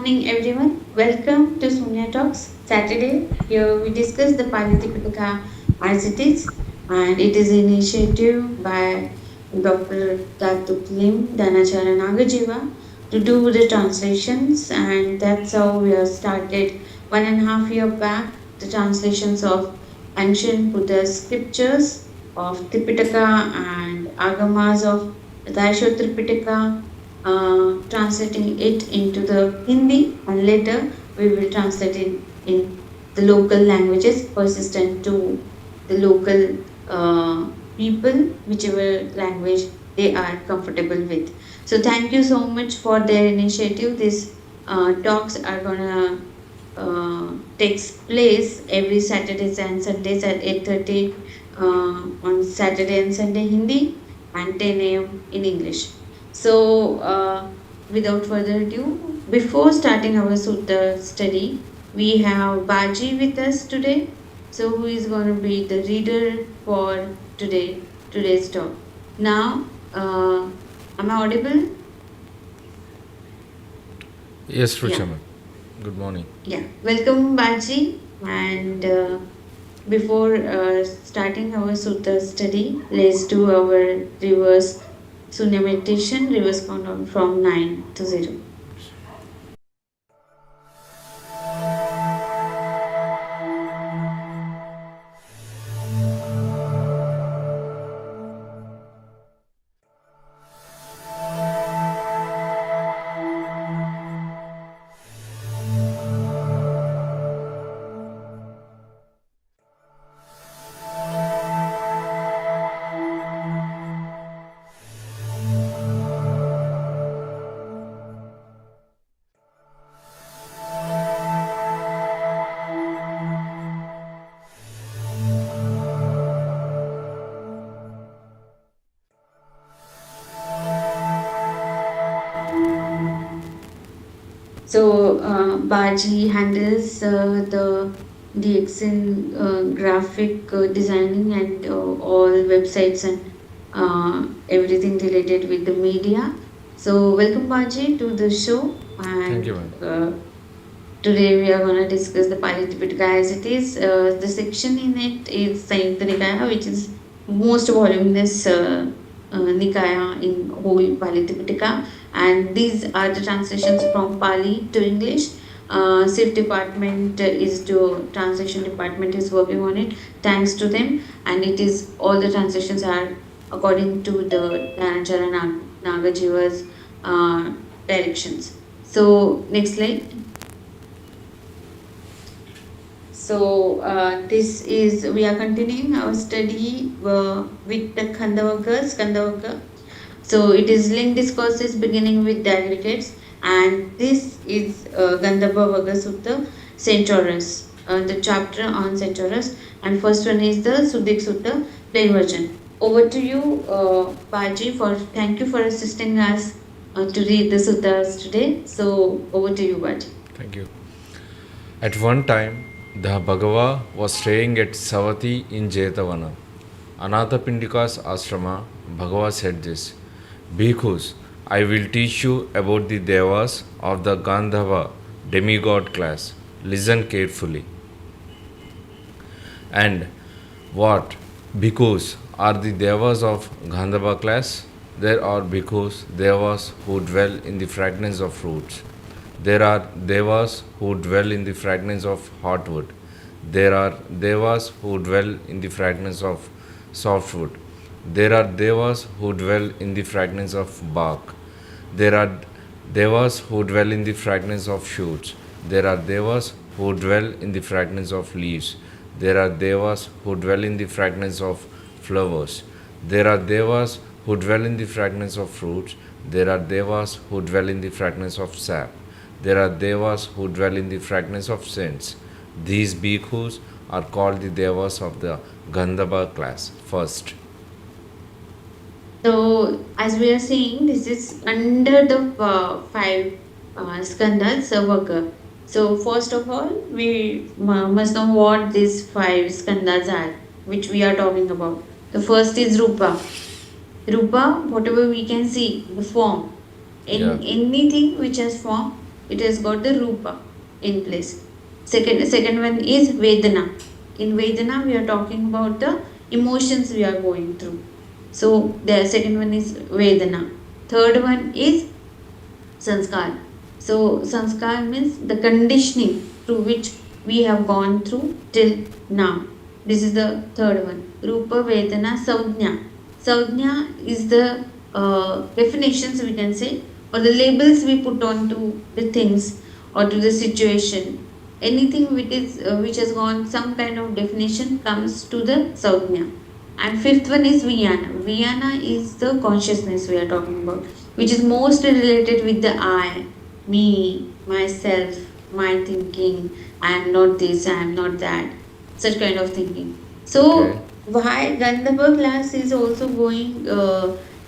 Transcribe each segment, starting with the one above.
morning, everyone. Welcome to Sunya Talks Saturday. Here we discuss the Pāli Tipiṭaka as it is, and it is an initiative by Dr. Datuk Lim Danachara Nagajiva to do the translations, and that's how we have started 1.5 years back the translations of ancient Buddha scriptures of Tipitaka and Agamas of Daisho Tripitaka, translating it into the Hindi, and later we will translate it in the local languages persistent to the local people, whichever language they are comfortable with. So thank you so much for their initiative. These talks are gonna takes place every Saturdays and Sundays at 8:30 on Saturday and Sunday Hindi and 10 a.m. in English. So, without further ado, before starting our sutta study, we have Baji with us today. So, who is going to be the reader for today's talk? Now, am I audible? Yes, Ruchaman. Good morning. Yeah. Welcome, Baji. And before starting our sutta study, let's do our reverse Sunya meditation, reverse countdown from 9 to 0. So Baji handles the Excel graphic designing and all websites and everything related with the media. So welcome, Baji, to the show. And Thank you, ma'am. Today we are going to discuss the Pāli Tipiṭaka as it is. The section in it is Sanyuta Nikaaya, which is most voluminous Nikaaya in whole Pāli Tipiṭaka, and these are the translations from Pali to English. SIF department is to translation department is working on it. Thanks to them, and it is all the translations are according to the Dhanachara Nagajiva's directions. So next slide. So this is, we are continuing our study with the Skandavagga. So it is linked discourses beginning with the aggregates, and this is Gandhabha Vagga Sutta, Centaurus, the chapter on Centaurus, and first one is the Suddik Sutta, plain version. Over to you, Baji, thank you for assisting us to read the suttas today. So over to you, Baji. Thank you. At one time, the Bhagava was staying at Savati in Jetavana. Anathapindika's ashrama, Bhagava said this: Bhikkhus, I will teach you about the Devas of the Gandhava demigod class. Listen carefully. And what bhikkhus are the Devas of Gandhava class? There are bhikkhus, Devas who dwell in the fragrance of fruits. There are Devas who dwell in the fragrance of hot wood. There are Devas who dwell in the fragrance of soft wood. There are Devas who dwell in the fragrance of bark. There are Devas who dwell in the fragrance of shoots. There are Devas who dwell in the fragrance of leaves. There are Devas who dwell in the fragrance of flowers. There are Devas who dwell in the fragrance of fruits. There are Devas who dwell in the fragrance of sap. There are Devas who dwell in the fragrance of scents. These bhikkhus are called the Devas of the Gandhava class. First. So, as we are seeing, this is under the five skandhas Vagga. So, first of all, we must know what these five skandhas are, which we are talking about. The first is Rupa. Rupa, whatever we can see, the form. Anything which has form it has got the Rupa in place. Second one is Vedana. In Vedana, we are talking about the emotions we are going through. So the second one is Vedana. Third one is Sanskar. So Sanskar means the conditioning through which we have gone through till now. This is the third one. Rupa, Vedana, Saudhnya. Saudhnya is the definitions we can say, or the labels we put on to the things or to the situation. Anything which has gone some kind of definition comes to the Saudhnya. And fifth one is Vijnana. Vijnana is the consciousness we are talking about, which is mostly related with the I, me, myself, my thinking, I am not this, I am not that, such kind of thinking. Okay. So, why Gandhava class is also going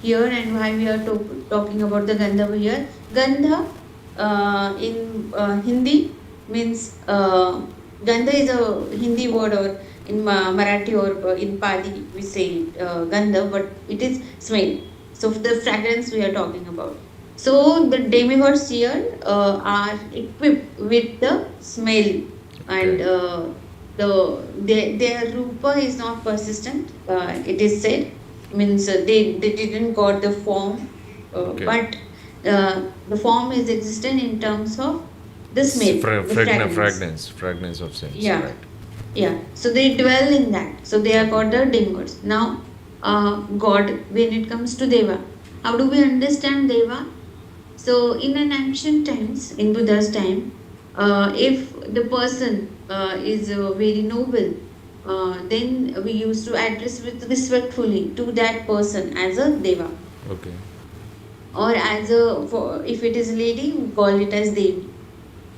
here, and why we are talking about the Gandhava here. Gandha in Hindi means Gandha is a Hindi word, or in Marathi or in Pali we say Gandha, but it is smell. So the fragrance we are talking about. So the demigods here are equipped with the smell, and Okay. their rupa is not persistent. It is said, means they didn't got the form, Okay. but the form is existent in terms of the smell, the fragrance. Fragrance of sense, Yeah, right? yeah. So they dwell in that. So they are Okay. called the demigods. Now, God, when it comes to Deva, how do we understand Deva? So, in an ancient times, in Buddha's time, if the person is very noble, then we used to address with respectfully to that person as a Deva, Okay. or as a, for if it is a lady, we call it as Devi.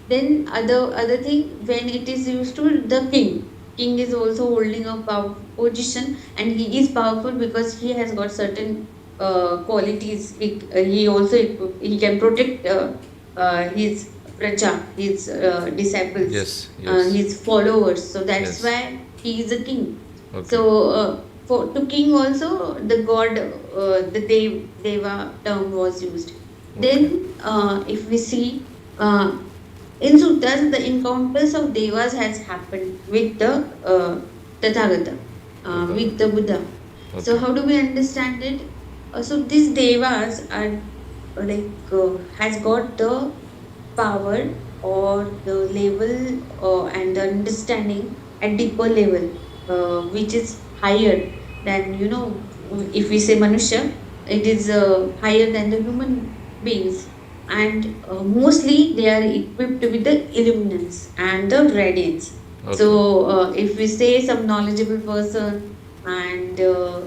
Then other thing, when it is used to the king is also holding a power position, and he is powerful because he has got certain qualities. He also he can protect his praja, his disciples, Yes. Yes. his followers. So that's Yes. why he is a king. Okay. So for to king also the god, the deva term was used. Okay. Then if we see in sutras, the encounters of devas has happened with the Tathagata, with the Buddha. So Okay. how do we understand it? So these devas are has got the power or the level and the understanding at deeper level, which is higher than, if we say Manusha, it is higher than the human beings, and mostly they are equipped with the illuminance and the radiance. Okay. So if we say some knowledgeable person, and uh,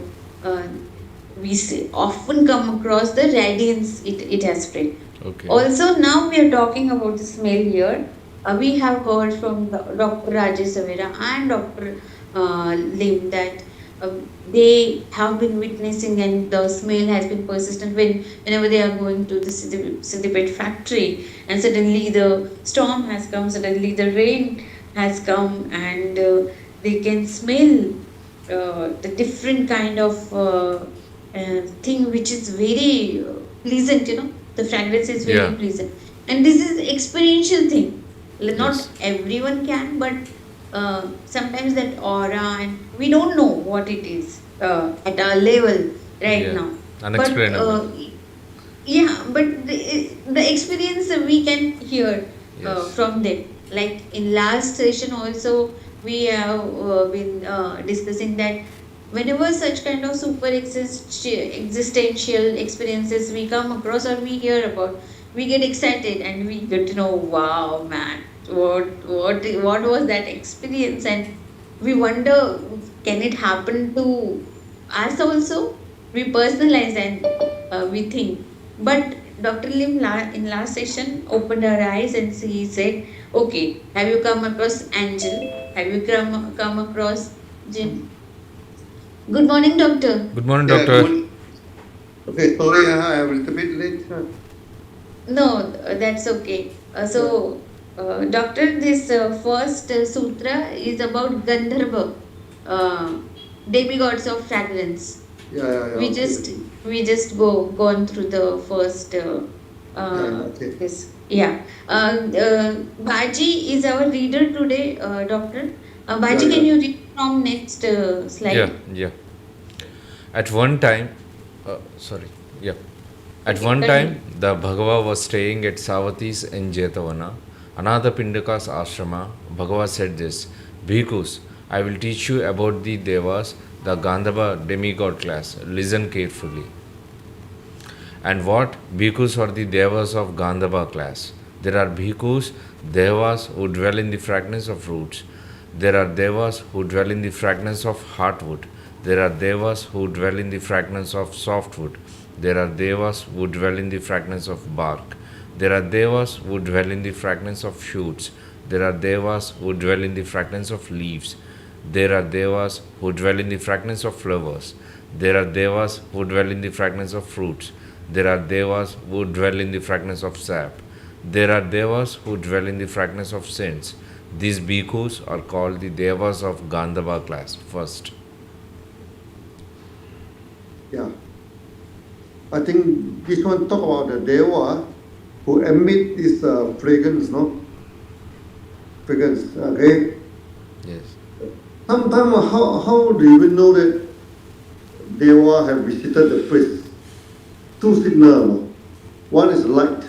we often come across the radiance it has spread. Okay. Also, now we are talking about the smell here. We have heard from Dr. Rajesh Savera and Dr. Lim that they have been witnessing, and the smell has been persistent whenever they are going to the Siddipet factory, and suddenly the storm has come, suddenly the rain has come, and they can smell the different kind of thing which is very pleasant, the fragrance is very Yeah. pleasant, and this is experiential thing. Not Yes. everyone can, but sometimes that aura, and we don't know what it is at our level right Yeah. now, but Unexplainable. yeah, but the experience we can hear Yes. from them. Like in last session also, we have been discussing that whenever such kind of existential experiences we come across or we hear about, we get excited and we get to know, wow, man, what was that experience, and we wonder, can it happen to us also? We personalize, and we think. But Dr. Lim in last session opened her eyes, and he said, okay, have you come across Angel? Have you come across Jim? Good morning, doctor. Good morning, Yeah, good doctor. morning. Okay, sorry, I'm a little bit late. No, that's okay. Yeah, Doctor, this first sutra is about Gandharva, uh, demigods of fragrance. yeah, We okay, just okay. we just gone through the first. Okay. Yes, yeah. Baji is our reader today, doctor. Yeah, Baji, yeah. can you read from next Yeah, slide? yeah. At one time, sorry, yeah. At Okay, one time, continue. the Bhagava was staying at Savati's in Jetavana, another Pindaka's ashrama. Bhagava said this: Bhikkhus, I will teach you about the Devas, the Gandhava demigod class. Listen carefully. And what? Bhikkhus are the devas of Gandhava class. There are bhikkhus, devas who dwell in the fragrance of roots. There are devas who dwell in the fragrance of heartwood. There are devas who dwell in the fragrance of softwood. There are devas who dwell in the fragrance of bark. There are devas who dwell in the fragrance of shoots. There are devas who dwell in the fragrance of leaves. There are devas who dwell in the fragrance of flowers. There are devas who dwell in the fragrance of fruits. There are devas who dwell in the fragrance of sap. There are devas who dwell in the fragrance of saints. These bhikkhus are called the devas of Gandhava class. First, Yeah. I think this one talk about the Deva who emit this fragrance, no? Fragrance, okay? yes, Sometimes, how do you even know that Deva have visited the place? Two signal, no? One is light,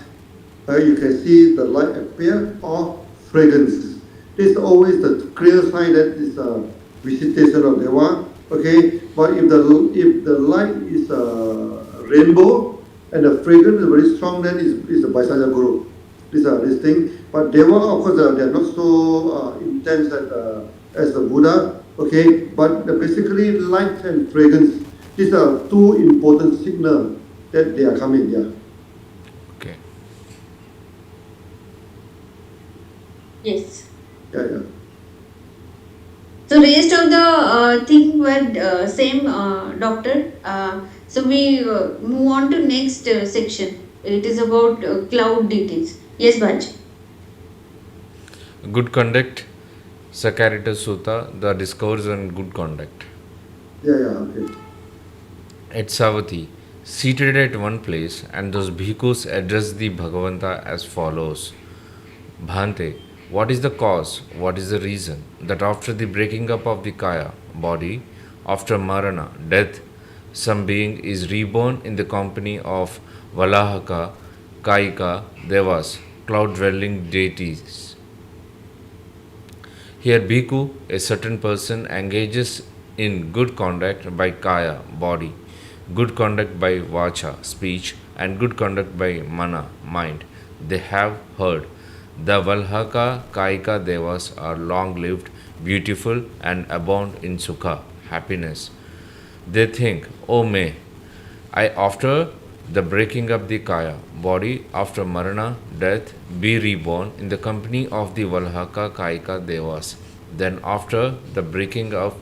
you can see the light appear, or fragrance. This is always the clear sign that is a visitation of Deva. Okay, but if the light is a rainbow and the fragrance is very strong, then is a Vaisaya Guru. These are this thing. But Deva, of course, they are not so intense as the Buddha. Okay, but basically light and fragrance. These are two important signals that they are coming. Yeah, okay. Yes. yeah, yeah. So rest of the thing were same, doctor. So we move on to next section. It is about cloud details. Yes, Baj. Good conduct, Sakarita Sutta, the discourse on good conduct. Yeah, yeah, okay. At Savati, seated at one place, and those bhikkhus addressed the Bhagavanta as follows: Bhante, what is the cause, what is the reason that after the breaking up of the kaya, body, after marana, death, some being is reborn in the company of Valahaka, Kaika, Devas, cloud dwelling deities? Here, bhikkhu, a certain person, engages in good conduct by kaya, body, good conduct by vacha, speech, and good conduct by mana, mind. They have heard. The Valhaka Kaika Devas are long lived, beautiful, and abound in sukha, happiness. They think, oh may I, after the breaking up the kaya, body, after marana, death, be reborn in the company of the Valhaka Kaika Devas. Then after the breaking up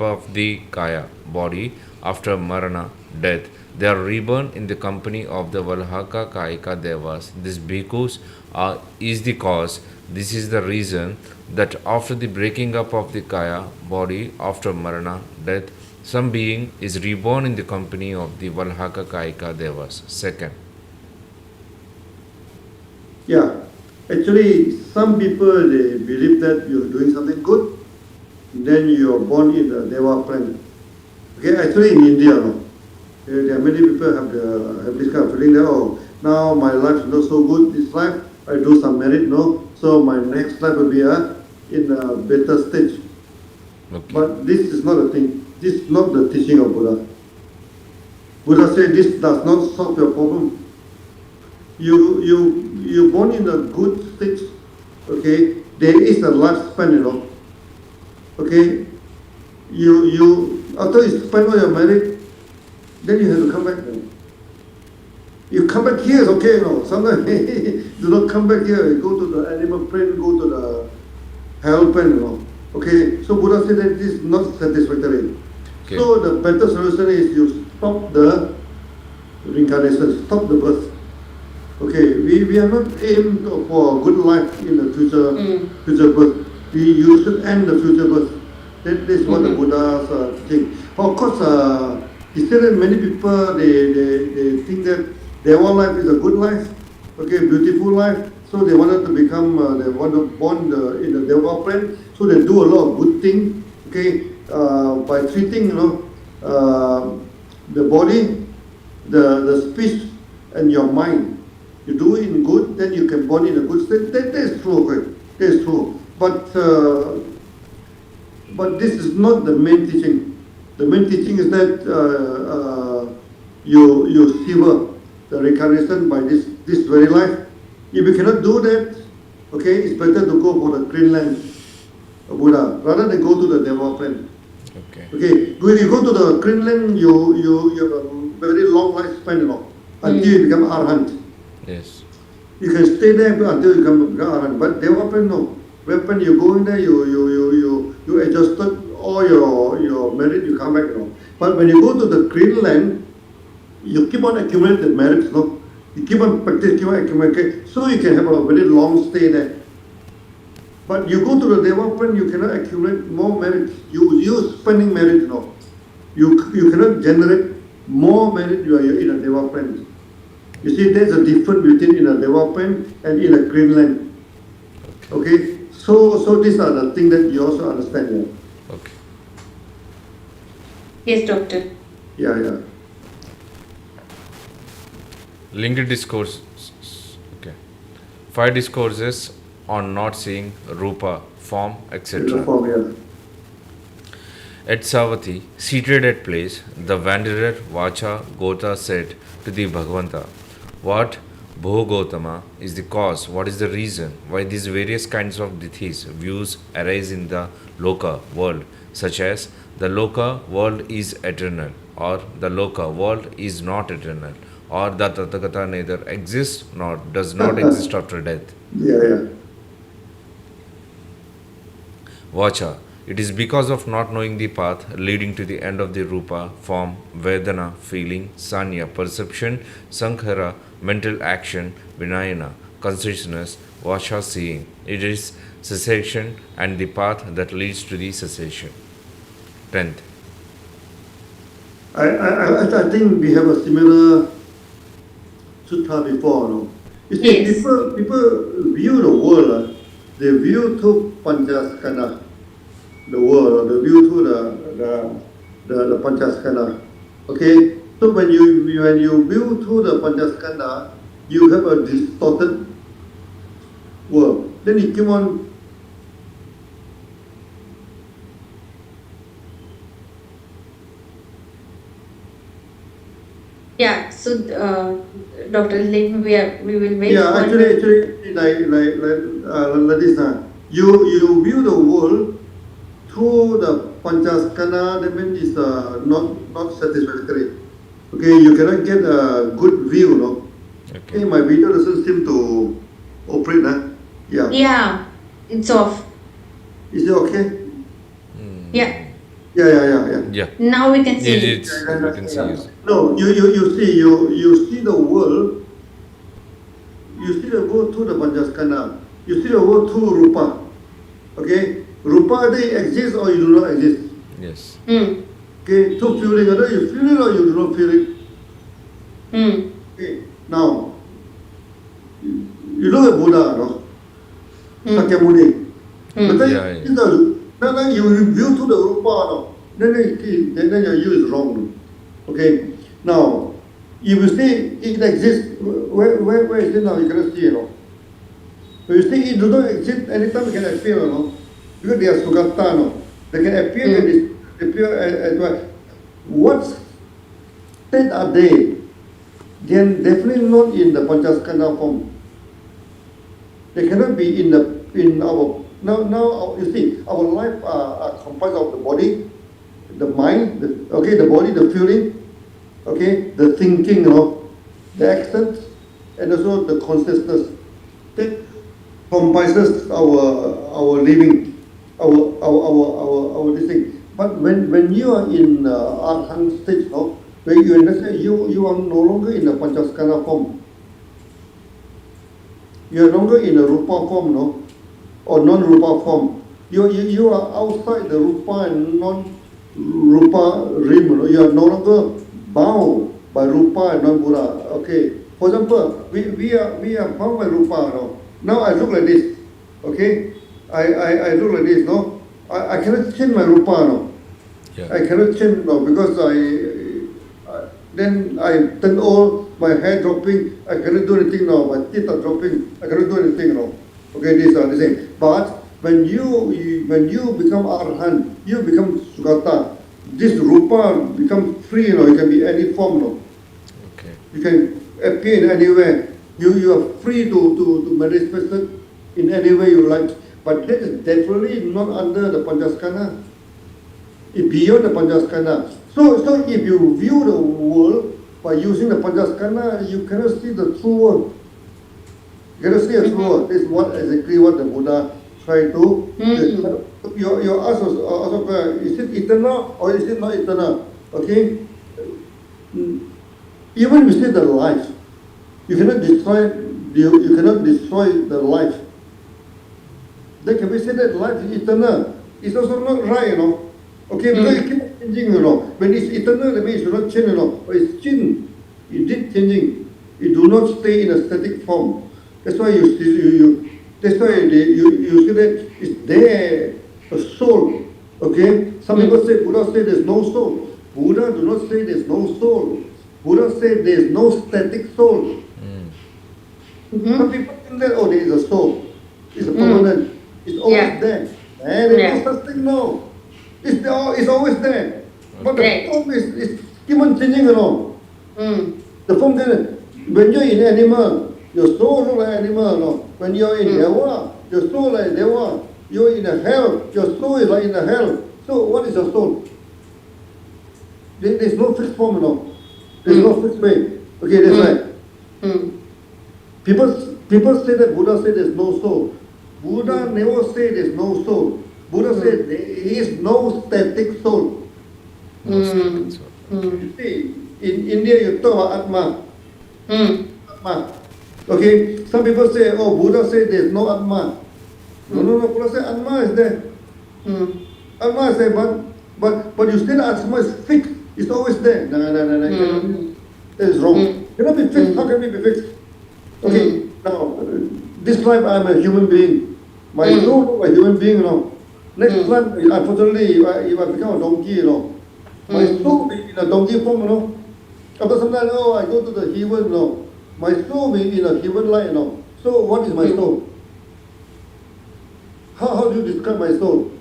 of the kaya, body, after marana, death, they are reborn in the company of the Valhaka Kaika Devas. This bhikkhus is the cause, this is the reason that after the breaking up of the kaya, body, after marana, death, some being is reborn in the company of the Valhaka Kaika Devas. Second, Yeah, actually, some people they believe that you're doing something good, then you are born in the Deva planet. Okay, actually in India, no, there are many people have this kind of feeling that now my life is not so good. This life I do some merit, no, so my next life will be in a better stage. okay, But this is not a thing. This is not the teaching of Buddha. Buddha said this does not solve your problem. You born in a good state, okay, there is a lifespan, okay, you after you spend all your married, then you have to come back. You come back here is okay, sometimes do not come back here. You go to the animal plane, go to the hell plane, okay. So Buddha said that this is not satisfactory. okay, So the better solution is you stop the reincarnation, stop the birth. Okay, we are not aimed for a good life in the future birth. You should end the future birth. That is what the Mm-hmm. Buddha's think. Of course, still many people they think that Deva life is a good life, okay, beautiful life. So they wanted to become, they want to born in the Deva plane. So they do a lot of good thing, okay, by treating, the body, the speech, and your mind. You do it in good, then you can born in a good state. That is true, okay, that is true. But this is not the main teaching. The main teaching is that you sever the reincarnation by this very life. If you cannot do that, okay, it's better to go for the Greenland Buddha rather than go to the Deva plane. Okay. Okay, when you go to the Greenland, you have a very long lifespan, until you become Arhat. Yes. You can stay there until you become Arhat. But Deva plane, no. When you go in there, you adjusted all your merit, you come back, But when you go to the Greenland, you keep on accumulating the merits, You keep on practicing, keep on accumulating, so you can have a very long stay there. But you go to the development, you cannot accumulate more merit. You spending merit, You cannot generate more merit. You are in a development. You see, there's a difference between in a development and in a Greenland. Okay, so these are the things that you also understand here. Okay. Yes, doctor. Yeah. Linked discourse. Okay. 5 discourses on not seeing rupa, form, etc. At Savati, seated at place, the wanderer Vacha Gota said to the Bhagavanta, "What, Bhogotama, is the cause? What is the reason why these various kinds of dithis, views, arise in the Loka world, such as the Loka world is eternal, or the Loka world is not eternal, or that Tathagata neither exists nor does not exist after death?" Yeah. Vacha, it is because of not knowing the path leading to the end of the Rupa, form, Vedana, feeling, Sanya, perception, Sankhara, mental action, Vinayana, consciousness, Vacha, seeing. It is cessation and the path that leads to the cessation. 10th. I think we have a similar sutta before, no? You see, Yes. people view the world, they view to Panchaskandha, the world, they view to the Panchaskandha. Okay? So when you view to the Panchaskandha, you have a distorted world. Then you keep on Yeah. So, doctor, we will wait Yeah, for. actually, like this. You view the world through the Panchaskandha, that means it's not satisfactory. Okay, you cannot get a good view, no? Okay, my video doesn't seem to operate, Yeah. Yeah, it's off. Is it okay? Yeah. Yeah. Yeah. Now we can see. It's, we can see you. No, you see the world. You see the world through the Panchaskandha. You see the world through Rupa. Okay, Rupa they exist or you do not exist. Yes. Okay, through feeling, whether you feel it or you do not feel it. Okay, now you look at Buddha, no? Sakyamuni. But then, then you view to the Rupa, no? Then your view is wrong. No? Okay, now if you say it exists, where is it now? You cannot see it. No? But you say it does not exist, anytime it can appear, no? Because they are sugata, no? They can appear and disappear as well. What state are they? They are definitely not in the Panchaskandha form. They cannot be in our now. You see, our life are comprised of the body, the mind, the body, the feeling, the thinking, the actions, and also the consciousness. That comprises our living, our this thing. But when you are in Arhat stage, where you understand you are no longer in a Panchaskandha form. You are no longer in a Rupa form, or non-Rupa form. You are outside the Rupa and non-Rupa realm. You are no longer bound by Rupa and non-Buddha. Okay, For example, we are bound by rupa, no. Now I look like this, okay? I look like this, no. I cannot change my rupa, no. Yeah. I cannot change, no, because then I turn old, my hair dropping, I cannot do anything now. My teeth are dropping, I cannot do anything now. Okay, these are the same. But when you become arhan, you become sugata. This rupa becomes free, you know. It can be any form, no. Okay. You can appear in anywhere. You are free to manifest it in any way you like. But that is definitely not under the Panchaskandha. It's beyond the Panchaskandha. So if you view the world by using the Panchaskandha, you cannot see the true world. You cannot see a true world. This is exactly what the Buddha tried to. Your ask also, is it eternal or is it not eternal? Okay. Even we say the life, you cannot destroy the life. Then can we say that life is eternal? It's also not right, you know. Okay, because it keeps changing, you know. When it's eternal, that means it should not change, you know. But it's changing. It did changing. It do not stay in a static form. That's why you say that it's there, a soul. Okay? Some people say, Buddha say there's no soul. Buddha do not say there's no soul. Buddha said there is no static soul. Some people think that, oh, there is a soul. It's a permanent. It's always there. And there's no such thing, no. It's always there. But the form is keep on changing, you know. The form, when you're in animal, your soul looks like animal, you know. When you're in Deva, your soul like Deva. You're in a hell, your soul is like in a hell. So what is your soul? There's no fixed form, you know. There's no fixed way. Okay, that's right. People say that Buddha said there's no soul. Buddha never said there's no soul. Buddha said there is no static soul. You see, in India you talk about Atma. Atma. Okay, some people say, oh, Buddha said there's no Atma. No, Buddha said Atma is there. Atma is there, but you say that Atma is fixed. It's always there. No. That is wrong. Cannot be fixed. How can it be fixed? Okay, now, this life I am a human being. My soul is a human being, you know. Next time, unfortunately, if I become a donkey, you know, my soul will be in a donkey form, you know. After some time, oh, I go to the heaven, you know. My soul will be in a heaven light, you know. So what is my soul? How do you describe my soul?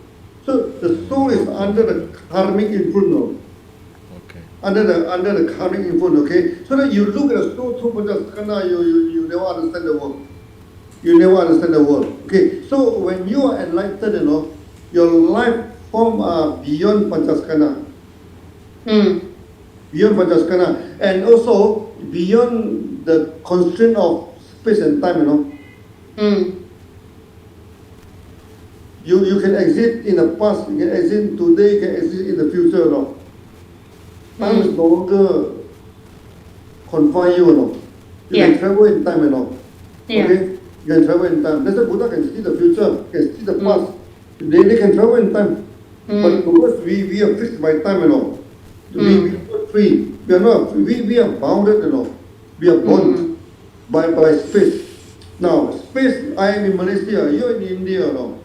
So the soul is under the karmic influence, you know. Under the karmic influence, okay? So that you look at the soul through Panchaskandha, you never understand the world. You never understand the world. Okay, so when you are enlightened, you know, your life form are beyond Panchaskandha. Beyond Panchaskandha. And also beyond the constraint of space and time, you know. You can exist in the past, you can exist today, you can exist in the future, you know. Time is no longer confine you, you know. You can travel in time, you know. Okay? You can travel in time. That's why Buddha can see the future, can see the past. They can travel in time. But because we are fixed by time, you know. We are not free. We are not we are bounded, you know. We are bound by space. Now, space, I am in Malaysia, you are in India, you know.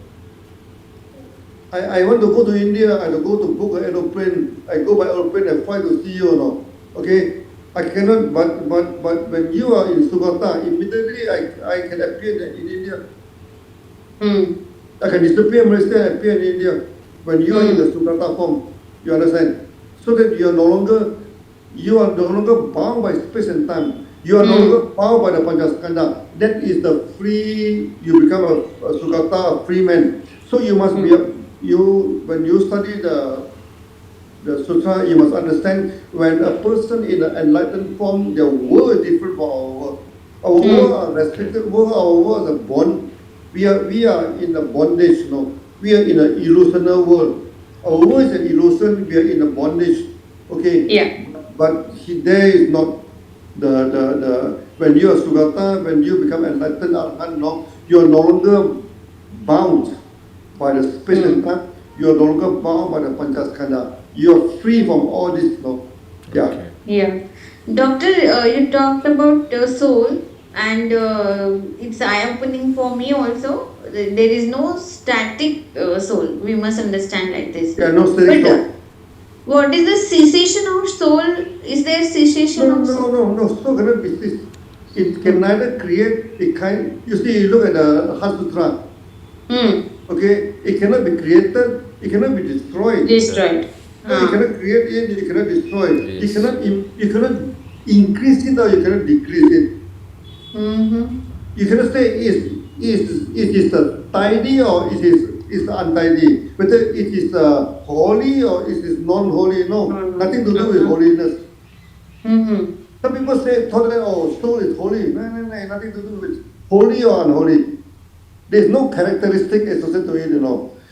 I want to go to India, I have to go to book an aeroplane. I go by aeroplane and fly to see you, you know. Okay? I cannot, but when you are in Sugata, immediately I can appear in India. I can disappear in Malaysia and appear in India. When you are in the Sugata form, you understand? So that you are no longer bound by space and time. You are no longer bound by the Panchaskandha. That is the free, you become a Sugata, a free man. So you must be when you study the sutra, you must understand when a person in an enlightened form, their world is different from our world. Our world are restricted world, our world is a bond. We are in a bondage, you know. We are in an illusional world. Our world is an illusion, we are in a bondage. Okay? Yeah. But there is not the when you are Sugata, when you become enlightened Arhat, no, you are no longer bound by the space and time. You are no longer bound by the Panchaskandha. You are free from all this, no? Yeah. Yeah. Doctor, you talked about soul, and it's eye-opening for me also. There is no static soul. We must understand like this. Yeah, no static But soul. what is the cessation of soul? Is there cessation No, of no, soul? no, no. Soul cannot be this. It can Hmm. neither create a kind. You see, you look at the Heart Sutra. Hmm. Okay, it cannot be created. It cannot be destroyed. Destroyed. No, you Ah. cannot create it. You cannot destroy it. You Yes. cannot. You cannot increase it or you cannot decrease it. Mm-hmm. You cannot say it is tidy or it is untidy. Whether it is holy or it is non-holy. No, nothing to do with Uh-huh. holiness. Mm-hmm. Some people thought that soul is holy. No, no, no, nothing to do with holy or unholy. There's no characteristic associated to it.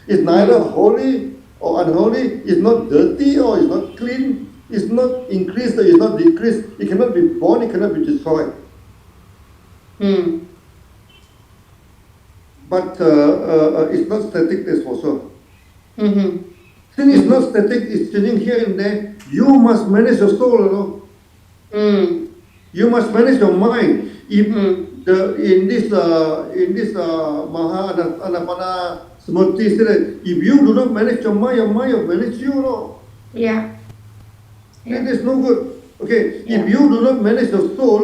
It's neither Hmm. holy or unholy. It's not dirty or it's not clean. It's not increased or it's not decreased. It cannot be born. It cannot be destroyed. Hmm. But it's not static. That's for sure. Mm-hmm. Since it's Mm-hmm. not static, it's changing here and there. You must manage your soul. Hmm. You must manage your mind. If Hmm. in this Maha Anapana Smriti said, if you do not manage your mind will manage you. No, Yeah. that Yeah. is no good. Okay, if Yeah. you do not manage your soul,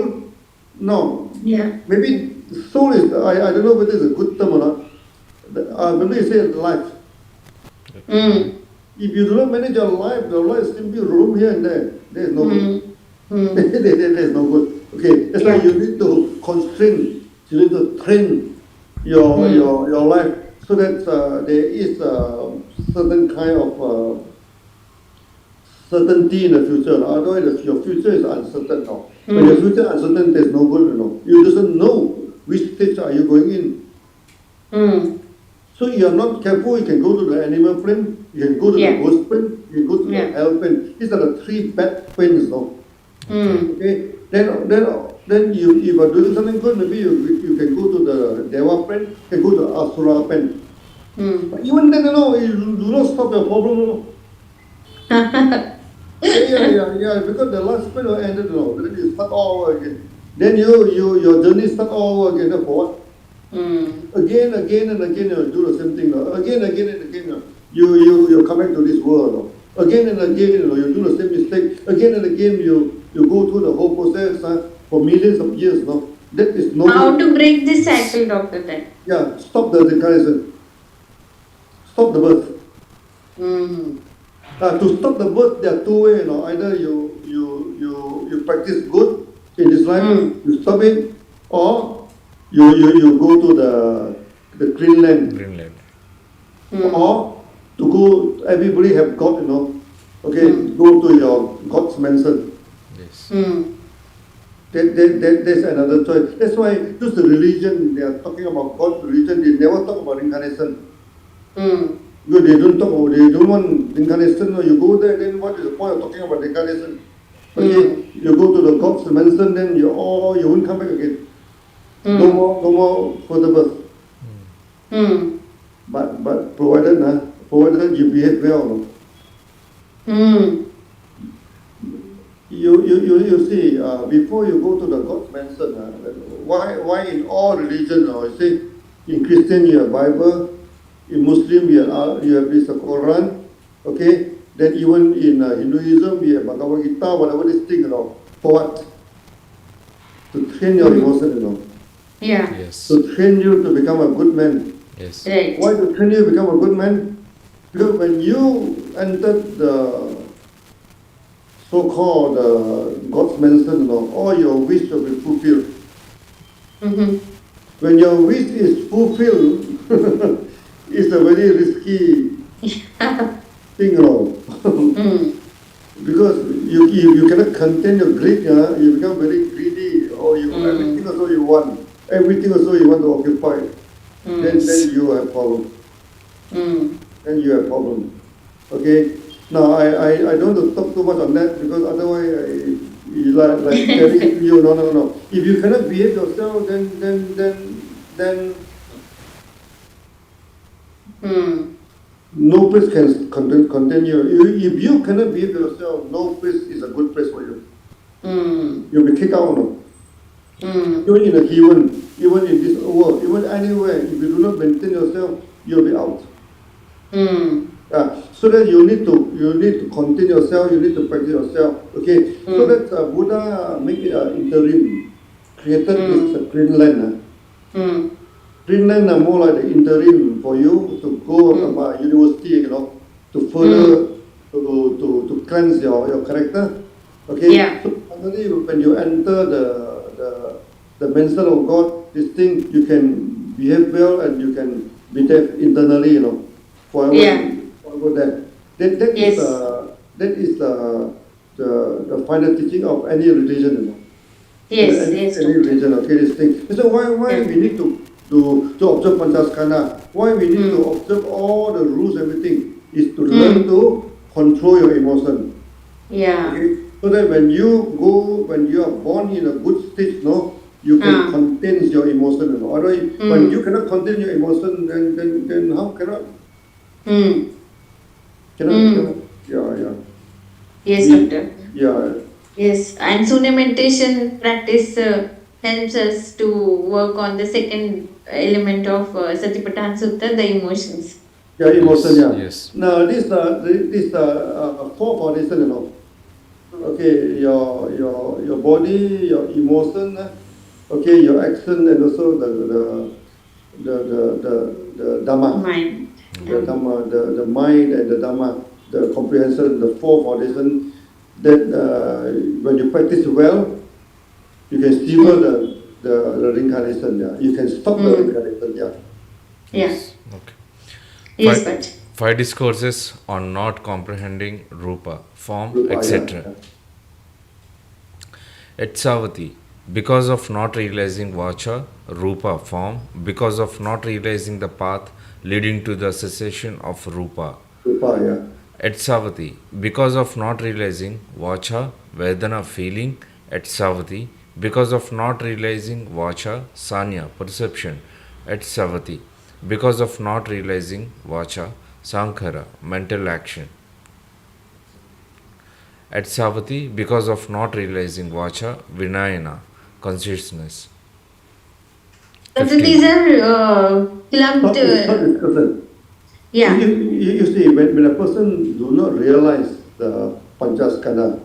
no, Yeah. maybe soul is I don't know whether it's a good term or not. Maybe you say life. Hmm. If you do not manage your life simply roam here and there. There is no good. Hmm. Hmm. That's no good. Okay, that's why Yeah. you need to constrain, you need to train Hmm. your life so that there is a certain kind of certainty in the future. Otherwise, your future is uncertain now. When your Hmm. future is uncertain, there's no good. You doesn't know which stage are you going in. Hmm. So you are not careful, you can go to the animal plane, you can go to the Yeah. ghost plane, you can go to the Yeah. hell plane. These are the three bad planes now. Okay. Hmm. Okay, then you if you are doing something good, maybe you can go to the Deva pen, you can go to the Asura pen. Hmm. But even then, you do not stop your problem. Yeah, because the last pen will end. Then you start all over again. Then your journey start all over again. Then for what? Hmm. Again and again, you do the same thing. Again and again, you come back to this world. Again and again, you do the same mistake. Again and again, you go through the whole process for millions of years. No, that is no How good. to break this Yes. cycle, doctor? Then. Yeah, stop the recursion. Stop the birth. Hmm. To stop the birth, there are two ways. Either you practice good in this life, Hmm. you stop it, or you go to the clean land. Greenland. Hmm. Or to go, everybody have God, okay, Hmm. go to your God's mansion. Yes. Hmm. That's another choice. That's why just the religion, they are talking about God's religion, they never talk about reincarnation. Hmm. Because they don't want reincarnation. You go there, then what is the point of talking about reincarnation? Hmm. Okay, you go to the God's mansion, then you won't come back again. Hmm. No more further birth. Hmm. But provided you behave well. No? Hmm. You see, before you go to the God's mansion, why in all religions, you see, in Christian you have Bible, in Muslim you have this Quran, okay, then even in Hinduism you have Bhagavad Gita, whatever this thing, for what? To train your Hmm. emotion. Yeah. Yes. To train you to become a good man. Yes. Why Right. to train you to become a good man? Because when you entered the so-called God's mansion, all your wish will be fulfilled. Mm-hmm. When your wish is fulfilled, it's a very risky thing, Hmm. because you cannot contain your greed, you become very greedy, or Hmm. everything also you want to occupy. Hmm. Then Yes. you have problem. Hmm. Then you have problem. Okay. Now I don't want to talk too much on that because otherwise like telling you no. If you cannot behave yourself, then Hmm. no place can contain you. If you cannot behave yourself, no place is a good place for you. You'll be kicked out. No? Even in a heaven, even in this world, even anywhere, if you do not maintain yourself, you'll be out. So that you need to contain yourself, you need to practice yourself. Okay. So that Buddha make it interim, created this green land. Green land are more like the interim for you to go to university, to further to cleanse your character. Okay. Yeah. So finally, when you enter the mindset of God, this thing you can behave well and you can be there internally, forever. Yeah. That Yes. is the final teaching of any religion. Yes, Any yes, Doctor. religion. Okay, this thing. So why we need to observe Panchaskanda? Why we need to observe all the rules, everything is to learn to control your emotion. Yeah. Okay, so that when you are born in a good state, you can contain your emotion. Otherwise, when you cannot contain your emotion, then how cannot? Cannot. Yeah. Yes, Doctor. Yeah. Yes, and Sunya meditation practice helps us to work on the second element of Satipatthana Sutta, the emotions. Yeah, emotion. Yeah. Yes. Now this four foundation. Okay, your body, your emotion, okay, your action, and also the dhamma. Mind. The Dhamma, the mind and the Dhamma, the comprehension, the four foundation, that when you practice well, you can steer the reincarnation. Yeah. You can stop the reincarnation. Yeah. Yeah. Okay. Yes, Five, but. five discourses on not comprehending rupa, form, Rupa, etc. Etsavati, because of not realizing vacha, rupa, form, because of not realizing the path leading to the cessation of rupa. Rupa, yeah. Etsavati, because of not realizing vacha, vedana, feeling. Etsavati, because of not realizing vacha, sanya, perception. Etsavati, because of not realizing vacha, sankhara, mental action. Etsavati, because of not realizing vacha, vinayana, consciousness. So 15. these are clubbed. Third discussion. Yeah. You see, when a person do not realize the Panchaskanda,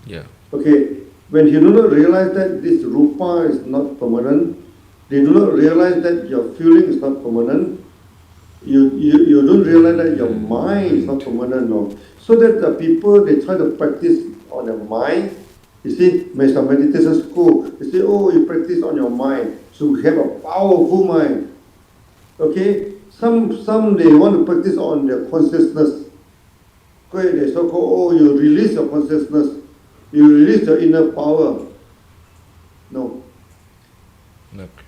Yeah. okay, when you do not realize that this rupa is not permanent, they do not realize that your feeling is not permanent, you don't realize that your mind is not permanent, no. So that the people, they try to practice on their mind. You see, some meditation school, they say, oh, you practice on your mind, so you have a powerful mind. Okay, some they want to practice on their consciousness. Okay, they so-called, oh, you release your consciousness, you release your inner power. No. Okay.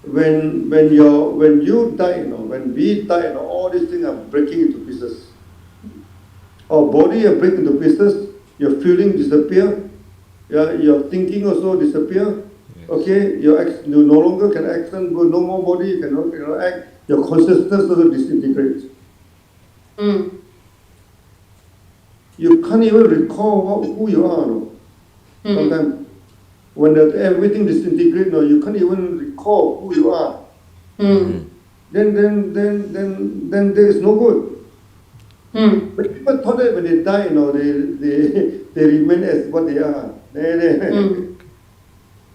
When you die, when we die, all these things are breaking into pieces. Our body are breaking into pieces, your feeling disappear, your thinking also disappear. Yes. Okay, you no longer can action, no more body, you cannot act, your consciousness also disintegrates. You can't even recall who you are. No? Sometimes when everything disintegrates, you can't even recall who you are. Then there is no good. But people thought that when they die, they remain as what they are.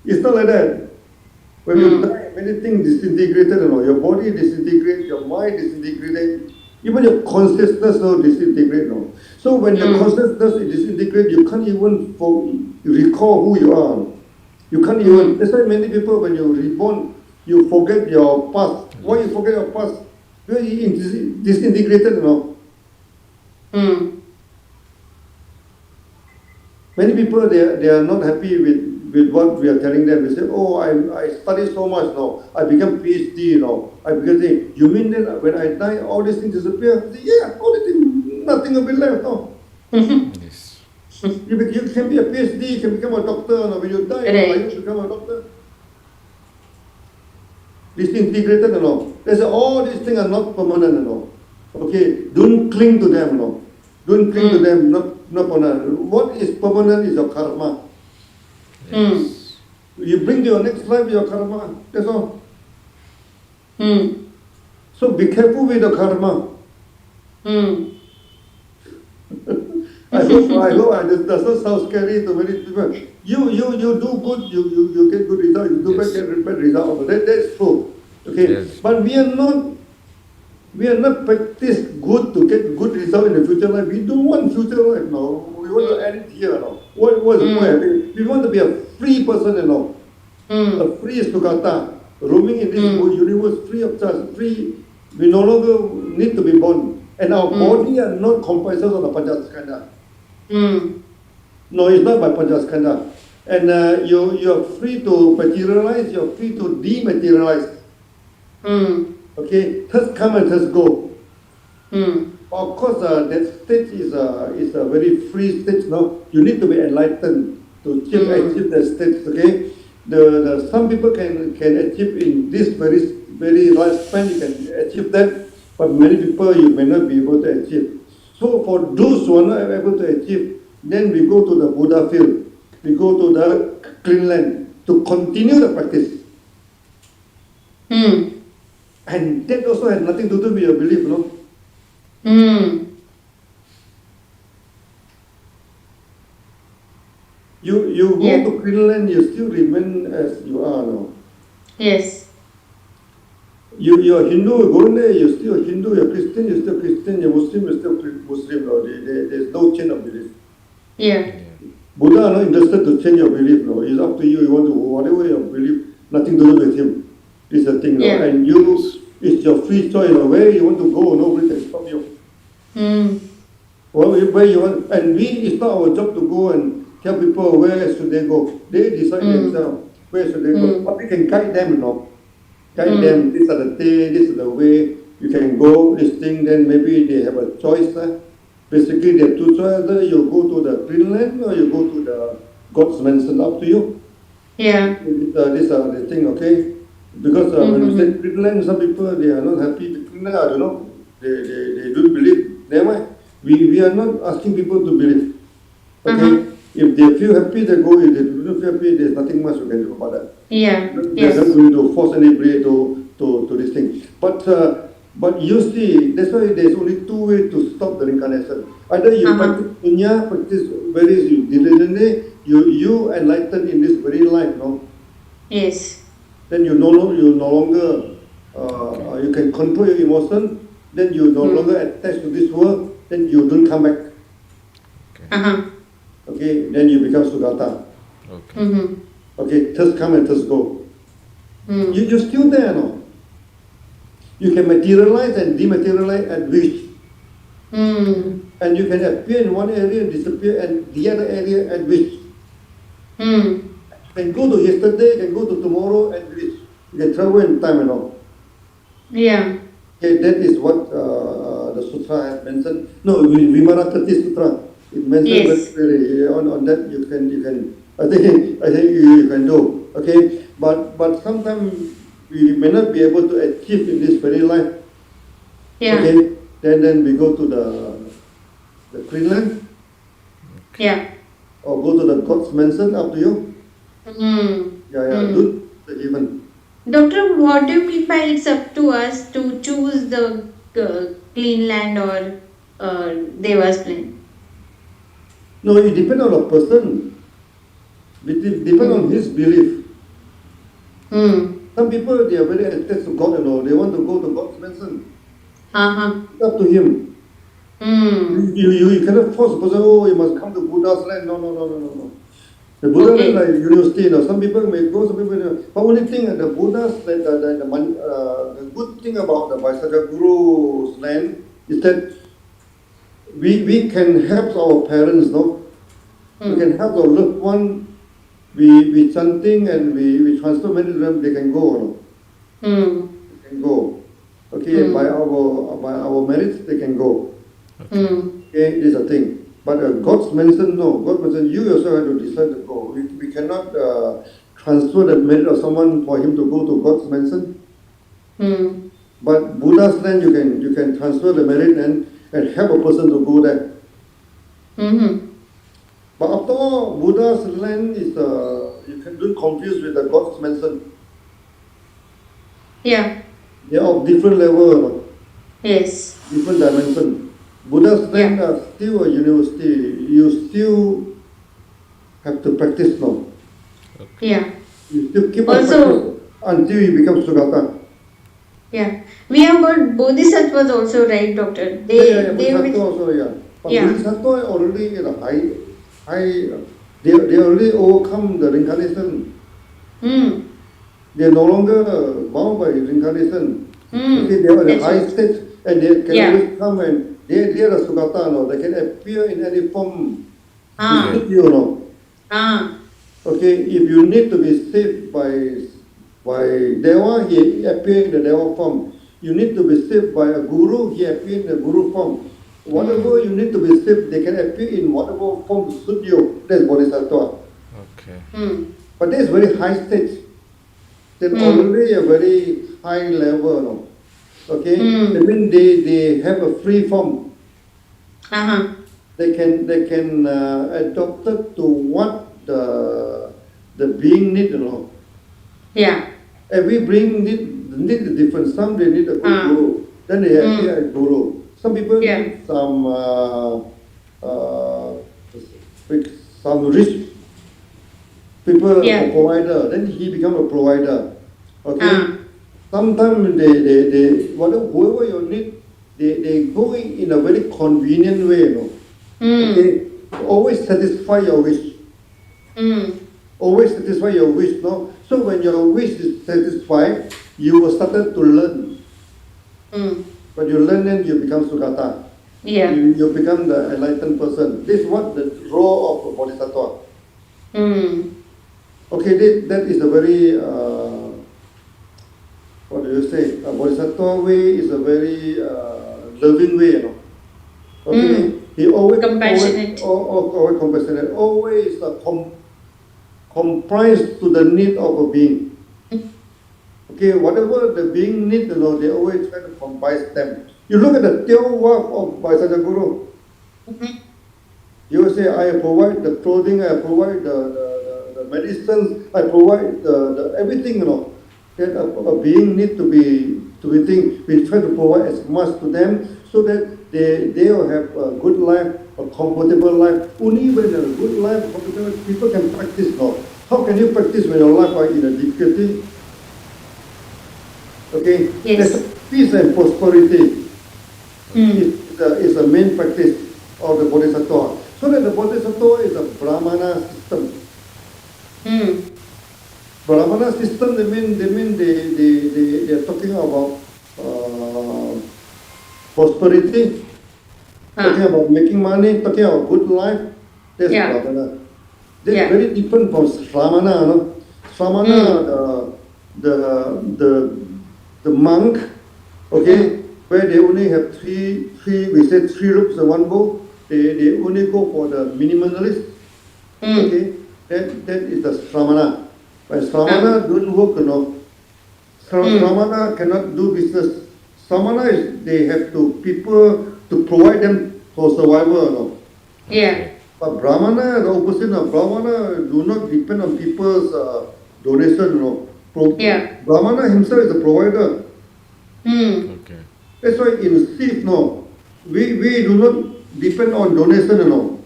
It's not like that. When you die, many things disintegrated, your body disintegrates, your mind disintegrates, even your consciousness will disintegrate. So when your consciousness is disintegrated, you can't even recall who you are. You can't even. That's why many people, when you're reborn, you forget your past. Why you forget your past? Because you disintegrated, Many people, they are not happy with what we are telling them. They say, oh, I studied so much now. I become PhD, I become saying, you mean that when I die, all these things disappear? I say, yeah, all these things, nothing will be left, Yes. You can be a PhD, you can become a doctor, when you die, Right. you become a doctor. Disintegrated, They say, all these things are not permanent, Okay, don't cling to them, Don't cling to them, not permanent. What is permanent is your karma. Hmm. Yes. You bring to your next life your karma. That's all. Hmm. So be careful with the karma. Hmm. It does not sound scary to many people. You do good, you get good result. You do bad, Yes. get bad result. But that's true. Okay, Yes. but we are not practice good to get good result in the future life. We don't want future life, no. We want to end it here, no. What is the point? I Hmm. think we want to be a free person, you know. A Hmm. free sugata, roaming in this Hmm. universe free of charge, free. We no longer need to be born. And our Hmm. body are not comprises of the panchaskandha. Hmm. No, it's not by panchaskandha. And you're free to materialize, you're free to dematerialize. Hmm. Okay, thus come and thus go. Hmm. Of course, that stage is a very free stage. Now you need to be enlightened to achieve that stage. Okay, some people can achieve in this very lifespan. You can achieve that, but many people you may not be able to achieve. So for those who are not able to achieve, then we go to the Buddha field. We go to the clean land to continue the practice, Hmm. and that also has nothing to do with your belief, no. Hmm. You go Yeah. to Greenland, you still remain as you are now. Yes. You're Hindu, go in there, you're still Hindu, you're Christian, you're still Christian, you're Muslim, you're still Muslim. No, there's no change of belief. Yeah. Buddha are not interested to change your belief. No, it's up to you. You want to whatever your belief, nothing to do with him. This is the thing. No, Yeah. and Yes. it's your free choice. No, where you want to go, nobody can stop you. Hmm. Well, where you want, and it's not our job to go and tell people where should they go. They decide Hmm. themselves where should they go. Hmm. But we can guide them, you know. Guide them. Hmm. These are the day. This is the way you can go. This thing. Then maybe they have a choice. Basically, they have two choices. Either you go to the Greenland or you go to the God's mansion. Up to you. Yeah. These are the thing. Okay. Because Hmm. when we Hmm. say Greenland, some people they are not happy with Greenland. I don't know. They don't believe. Never mind. We are not asking people to believe. Uh-huh. Okay, if they feel happy, they go. If they don't feel happy, there's nothing much you can do about that. Yeah. They're not Yes. going to force anybody to this thing. But you see, that's why there's only two ways to stop the reincarnation. Either you Uh-huh. practice punya, practice very diligently, you enlighten in this very life, no? Yes. Then you no longer you can control your emotion. Then you no longer Hmm. attach to this world. Then you don't come back. Okay. Uh-huh. Okay, then you become Sugata. Okay. Hmm. Okay, thus come and thus go. Hmm. You're still there, no? You can materialize and dematerialize at wish. Hmm. And you can appear in one area and disappear in the other area at wish. Hmm. You can go to yesterday, you can go to tomorrow at wish. You can travel in time and all. Yeah. Okay, that is what the sutra has mentioned. No, Vimarakati Sutra. It mentioned very Yes. clearly. On that you can. I think you can do. Okay, but sometimes we may not be able to achieve in this very life. Yeah. Okay, then we go to the Greenland Yeah. or go to the God's mansion. Up to you. Hmm. Yeah, Hmm. do even. Doctor, what do you mean by it's up to us to choose the clean land or Deva's plan? No, it depends on the person. It depends on Hmm. his belief. Hmm. Some people they are very attached to God, you know. They want to go to God's mansion. Uh-huh. It's up to him. Hmm. You cannot force a person. Oh, you must come to Buddha's land. No. The Buddha land like Okay. university. You know, some people may go, some people. But only thing the Buddha's land, the good thing about the Vaisakha Guru's land is that we can help our parents. No, we Hmm. can help our loved one. We chanting and we transfer many of them. They can go. No? Hmm. They can go. Okay, Hmm. by our merits, they can go. Hmm. Okay, this is a thing. But God's mention, no. God mentioned you also have to decide to go. We cannot transfer the merit of someone for him to go to God's mention. Hmm. But Buddha's land, you can transfer the merit and help a person to go there. Hmm. But after all, Buddha's land is You can don't confuse with the gods mentioned. Yeah. They are of different level, Yes. different dimension. Buddha's Yeah. land are still a university. You still have to practice now. Yeah. You still keep on practice Also, until you become Sugata. yeah. We have got bodhisattvas also, right, doctor? Yeah, They Bodhisattva will. also, yeah. But Yeah. Bodhisattva already in a high, they already overcome the reincarnation. Hmm. They are no longer bound by reincarnation. Okay, Hmm. they are in a That's high right. state and they can Yeah. always come and they are a Sugata, no? They can appear in any form to Okay. Ah. suit you, no? Ah. Okay, if you need to be saved by Deva, he appear in the Deva form. You need to be saved by a guru, he appear in the guru form. Whatever Hmm. you need to be saved, they can appear in whatever form suit you. That's Bodhisattva. Okay. Hmm. But that's very high stage. That's Hmm. already a very high level. No? Okay, that Hmm. means they have a free form. Uh-huh. They can adopt it to what the being need. You know. Yeah. Every being need a different. Some they need a good Ah. guru. Then they appear Hmm. as guru. Some people Yeah. need uh, some rich people for Yeah. provider. Then he become a provider. Ah. Okay. Sometimes they whatever whoever you need, they go in a very convenient way. You know. Hmm. Okay. Always satisfy your wish. Hmm. Always satisfy your wish. No. So when your wish is satisfied, you will start to learn. Hmm. When you learn, then you become Sugata. Yeah. You become the enlightened person. This is what the role of a Bodhisattva. Hmm. Okay, that is a very, what do you say? A Bodhisattva way is a very loving way, you know. Hmm. Okay, he Compassionate. always compassionate, always comprised to the need of a being. Okay, whatever the being needs, you know, they always try to comprise them. You look at the tail work of Vaisakya Guru. Mhm. You will say, I provide the clothing, I provide the medicines, I provide the everything, you know. That a being need to be think. We try to provide as much to them so that they will have a good life, a comfortable life. Only when a good life, comfortable life, people can practice now. How can you practice when your life are in a difficulty? Okay, there's Yes. peace and prosperity Hmm. is the main practice of the Bodhisattva. So that the Bodhisattva is a Brahmana system. Hmm. Brahmana system, they are talking about uh, prosperity, talking Ah. about making money, talking about good life. That's Yeah. Brahmana. That's Yeah. very different from Sramana. No? Sramana, Hmm. the monk, Hmm. okay, where they only have we said three ropes in one bowl. They only go for the minimalist. Hmm. Okay, that is the Sramana. But Ah. Sramana don't work, you know. Hmm. Sramana cannot do business. Sramana is they have to people to provide them for survival, you know. Yeah. But Brahmana, the opposite of Brahmana, do not depend on people's donation, you know. Yeah. Brahmana himself is a provider. Hmm. Okay. That's why in Sikh, no, we do not depend on donation, you know.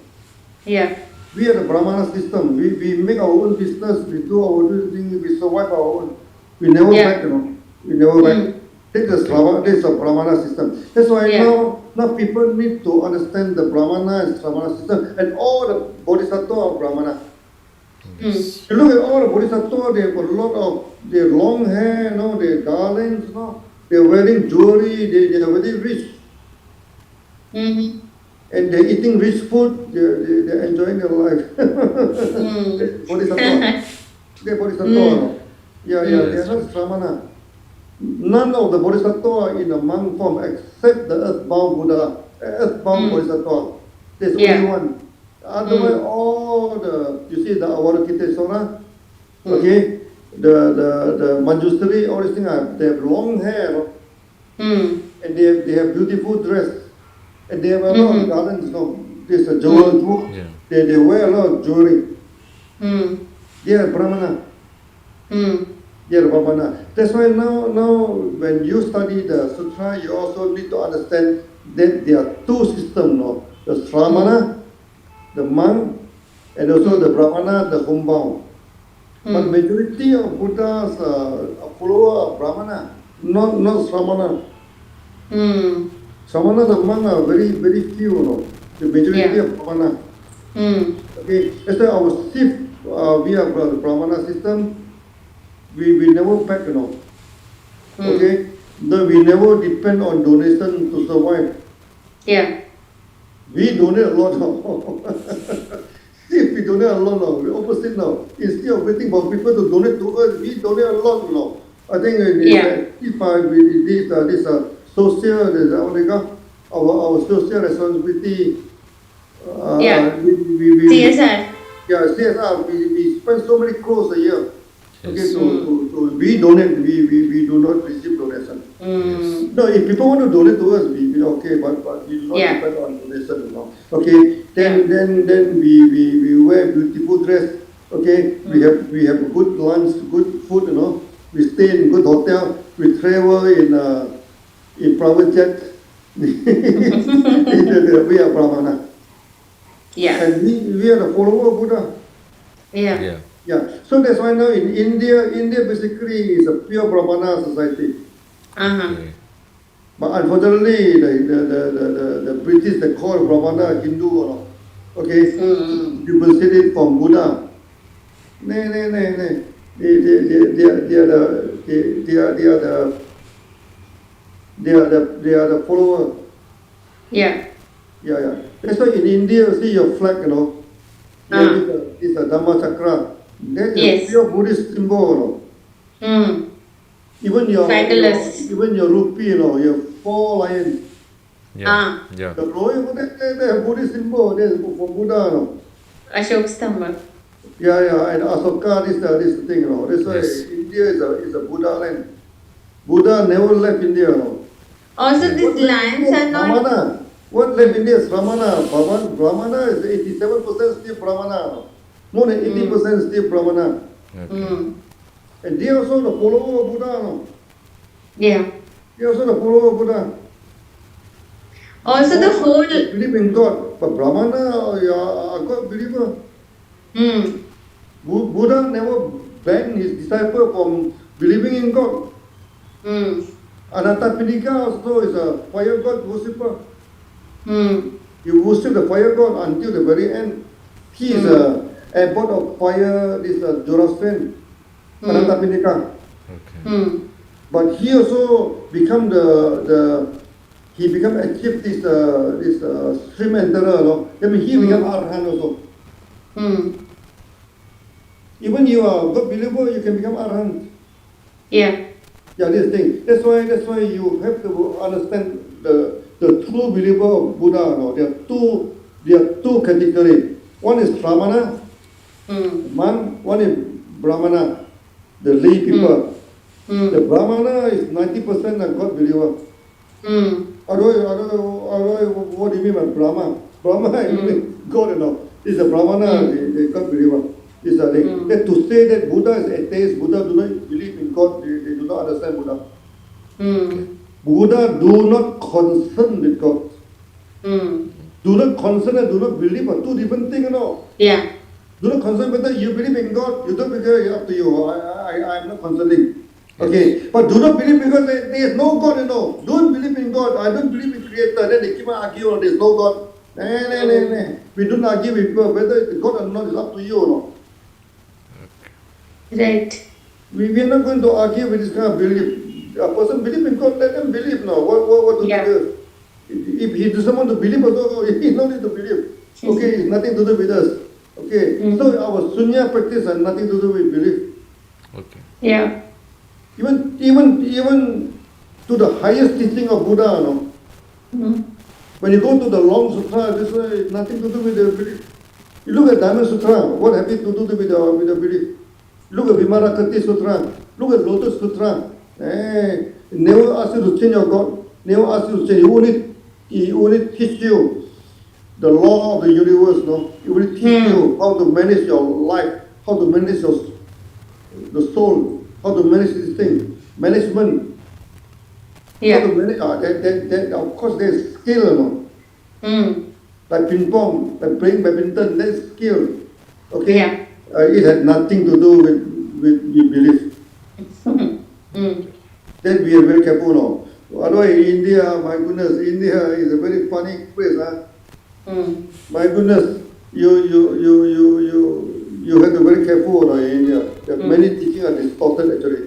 Yeah. We are the Brahmana system. We make our own business, we do our own thing, we survive our own. We never beg, Yeah. you know. We never beg. Hmm. Okay. This is a Brahmana system. That's why Yeah. now people need to understand the Brahmana and Brahmana system and all the Bodhisattva of Brahmana. Hmm. Yes. You look at all the Bodhisattva, they have a lot of, they have long hair, you know, they have garlands, you know, they are wearing jewelry, they are very rich. Hmm. And they're eating rich food, they're enjoying their life. Hmm. Bodhisattva. They're Bodhisattva. Hmm. No? Yeah, Hmm. they're Yes, not Doctor. Sramana. None of the Bodhisattva are in a monk form except the earthbound Buddha, earthbound Hmm. Bodhisattva. There's only Yeah. one. Otherwise, Hmm. all you see the Avalokitesvara, Hmm. okay, the Manjusri, all these things, they have long hair, no? Hmm. And they have beautiful dress, and they have a lot of Hmm. garlands, no? There's a Hmm. jewel, Yeah. they wear a lot of jewelry. Hmm. They are Brahmana. Hmm. They are Brahmana. That's why now when you study the sutra, you also need to understand that there are two systems, no? The Sramana, the monk, and also the Brahmana, the homebound. But majority of Buddha's follower are Brahmana, not Sramana. Hmm. Samana, the monk are very few, the majority Yeah. of Brahmana. Hmm. Okay, as our shift, we are the Brahmana system, we never pack, okay, we never depend on donation to survive. Yeah. We donate a lot now. If we donate a lot now, we opposite now. Instead of waiting for people to donate to us, we donate a lot, I think Yeah. if this social, what they call, our social responsibility, Yeah. we CSR. yeah, CSR, we spend so many crores a year. Okay, Yes. we donate, we do not receive donation. Yes. Hmm. No, if people want to donate to us, we okay, but we do not Yeah. depend on donation, Okay, Yeah. then we wear beautiful dress. Okay, we have good lunch, good food, We stay in good hotel. We travel in private jet. We are Brahmana, Yeah. and we are the follower of Buddha. Yeah. Yeah. Yeah, so that's why now in India basically is a pure Brahmana society. Uh-huh. Okay. But unfortunately, the British, they call Brahmana Hindu, okay, Hmm. people said it from Buddha. No, no, no, no. They are the follower. Yeah. Yeah, yeah. That's why in India, see your flag, there Uh. is a Dhamma Chakra. That is a Yes. pure Buddhist symbol, Hmm. Even Fabulous. even your rupee, you have four lions. Yeah. Ah. Yeah. The royal, they have Buddhist symbol, that's for Buddha, Ashok Stamba. Yeah, yeah, and Asoka, this thing, That's why Yes. India is a Buddha land. Buddha never left India, Also, Yeah. these What left lions India is are not. Ramana. What left India is Ramana. Brahmana is 87% still Brahmana. More than Hmm. 80% still Brahmana. Okay. Hmm. And they also the follower of Buddha, Yeah. They also the follower of Buddha. Also, the God, whole. they believe in God. But Brahmana, are God believer. Hmm. Buddha never banned his disciple from believing in God. Hmm. Anathapindika also is a fire god worshipper. Hmm. He worship the fire god until the very end. He is Hmm. a abbot of fire, this Zoroastrian, Anathapindika. Okay. Hmm. But he also become he become achieve this stream enterer. That means he become arhan also. Hmm. Even you are God believer, you can become arhan. Yeah. Yeah, this thing. That's why you have to understand the true believer of Buddha. There are two categories. One is Brahmana, Hmm. monk. One is Brahmana, the lay Hmm. people. The Hmm. Brahmana is 90% a God believer. Hmm. What do you mean by Brahma? Brahma is Hmm. God, It's a Brahmana, Hmm. the God believer. This are thing. Hmm. That to say that Buddha is atheist, Buddha do not believe in God, they do not understand Buddha. Hmm. Buddha do not concern with God. Hmm. Do not concern and do not believe are two different things, Yeah. Do not concern whether you believe in God, you don't believe, it's up to you. I am not concerning. Yes. Okay, but do not believe because there is no God, Don't believe in God. I don't believe in Creator. Then they keep on arguing, there is no God. Nah. We don't argue with people whether it's God or not. It's up to you, Right. We are not going to argue with this kind of belief. A person believe in God, let them believe now. What do they Yeah. do? If he doesn't want to believe, also, he no need to believe. Okay, it's nothing to do with us. Okay, so our sunya practice has nothing to do with belief. Okay. Yeah. Even to the highest teaching of Buddha, Hmm. when you go to the long sutra, this is nothing to do with the belief. You look at Diamond Sutra, what have it to do with the belief? Look at Vimarakati Sutra, look at Lotus Sutra. Never ask you to change your God, never ask you to change. He only teach you the law of the universe, He will teach you how to manage your life, how to manage the soul, how to manage this thing, management, how to Yeah. manage. That of course there's skill, you know. Like ping pong, like playing badminton, that's skill. Okay, Yeah. it had nothing to do with belief. Then we are very careful now. Otherwise, India, my goodness, India is a very funny place. Huh? My goodness, you have to be very careful in India. There are many teachings are distorted actually.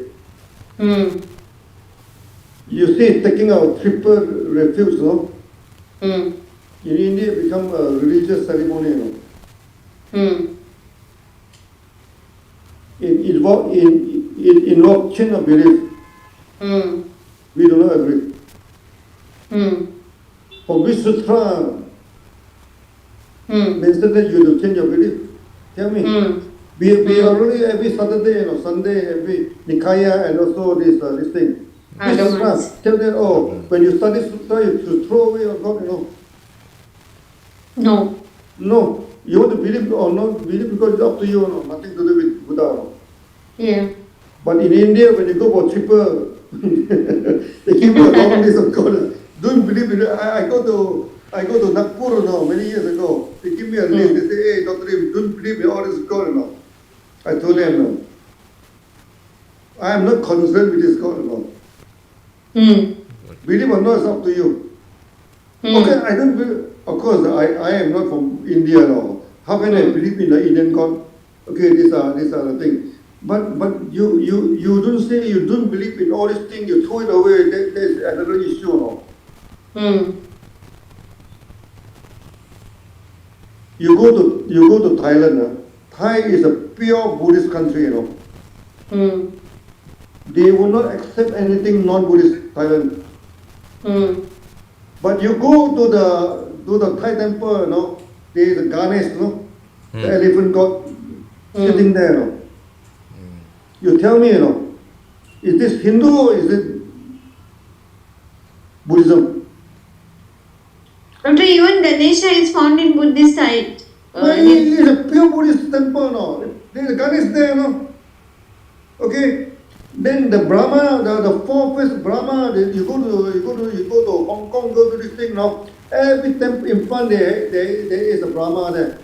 You see, taking our triple refuge, no? In India, it become a religious ceremony, no? In invocation of belief, we do not agree. For which sutra mentioned that you have to change your belief? Tell me. We already every Saturday, Sunday, every Nikaaya and also this thing. Which sutra? Relevance. Tell them, oh, when you study sutra, you should throw away your God, No. No. You want to believe or not believe because it's up to you, nothing to do with Buddha. Yeah. But in India, when you go for triple, they give you a long list of God. Don't believe in it. I go to Nagpur many years ago. They give me a list. They say, hey, Dr. Lim, don't believe in all this God. I told them, no. I am not concerned with this God. Believe or not, it's up to you. Okay, I don't believe. Of course, I am not from India. No. How can I believe in the Indian God? Okay, these are the things. But you don't say you don't believe in all these things. You throw it away. That's another issue. No. You go to Thailand. Thai is a pure Buddhist country. They will not accept anything non-Buddhist Thailand. But you go to the Thai temple, there is a Ganesh, the elephant god sitting there. You tell me, is this Hindu or is it Buddhism? Doctor, even Ganesha is found in Buddhist site. No, it is a pure Buddhist temple. There is a Ganesh there. Okay. Then the Brahma, the four-faced Brahma, you go to Hong Kong, go to this thing now. Every temple in front there is a Brahma there.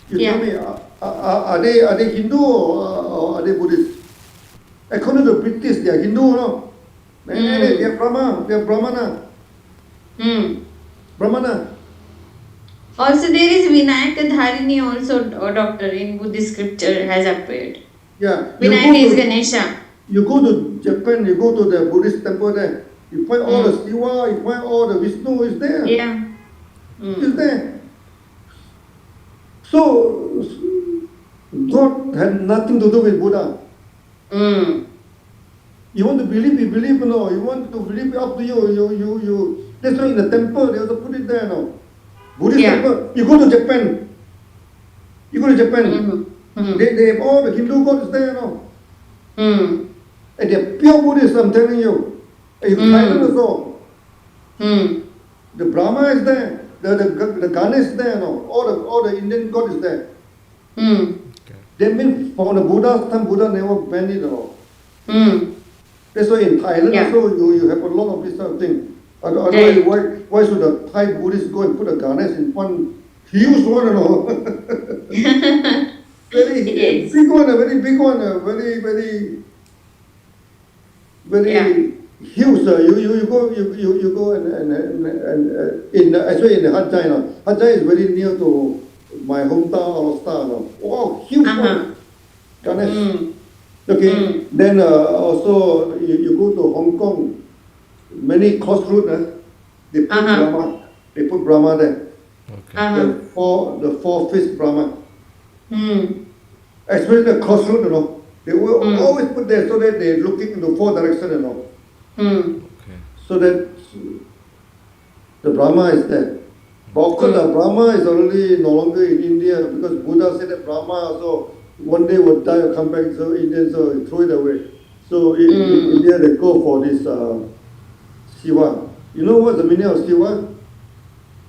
You tell me, are they Hindu or are they Buddhist? According to British, they are Hindu, no? They are Brahma, they are Brahmana. Brahmana. Also, there is Vinayaka Dharini also, doctor, in Buddhist scripture has appeared. Yeah. Vinayaka is Ganesha. You go to Japan, you go to the Buddhist temple there, you find all the Shiva, you find all the Vishnu is there. Yeah. Is there. So, God had nothing to do with Buddha. You want to believe, you believe, no. You want to believe, up to you. That's why in the temple, they also put it there, no. Buddhist temple, you go to Japan. They have all the Hindu gods there, no. And they're pure Buddhists, I'm telling you. And Thailand also. The Brahma is there. The Ganesh is there, no. All the Indian God is there. That means from the Buddha's time, Buddha never banned it at all. That's why in Thailand also you have a lot of this sort of thing. Otherwise, why should the Thai Buddhists go and put a Ganesh in one huge one and all? Very big one, a very big one, very huge. You go and in actually in the Hat Yai, Hat Yai is very near to my hometown or star. Wow, huge one, Ganesh. Okay, then also you go to Hong Kong, many crossroads, they put Brahma. They put Brahma there. Okay. The four-faced Brahma. Especially the crossroad, they will always put there so that they're looking in the four directions, Okay. so that the Brahma is there. But of course, the Brahma is already no longer in India because Buddha said that Brahma also one day will die or come back, so Indians throw it away. So in India, they go for this Shiva. You know what's the meaning of Shiva?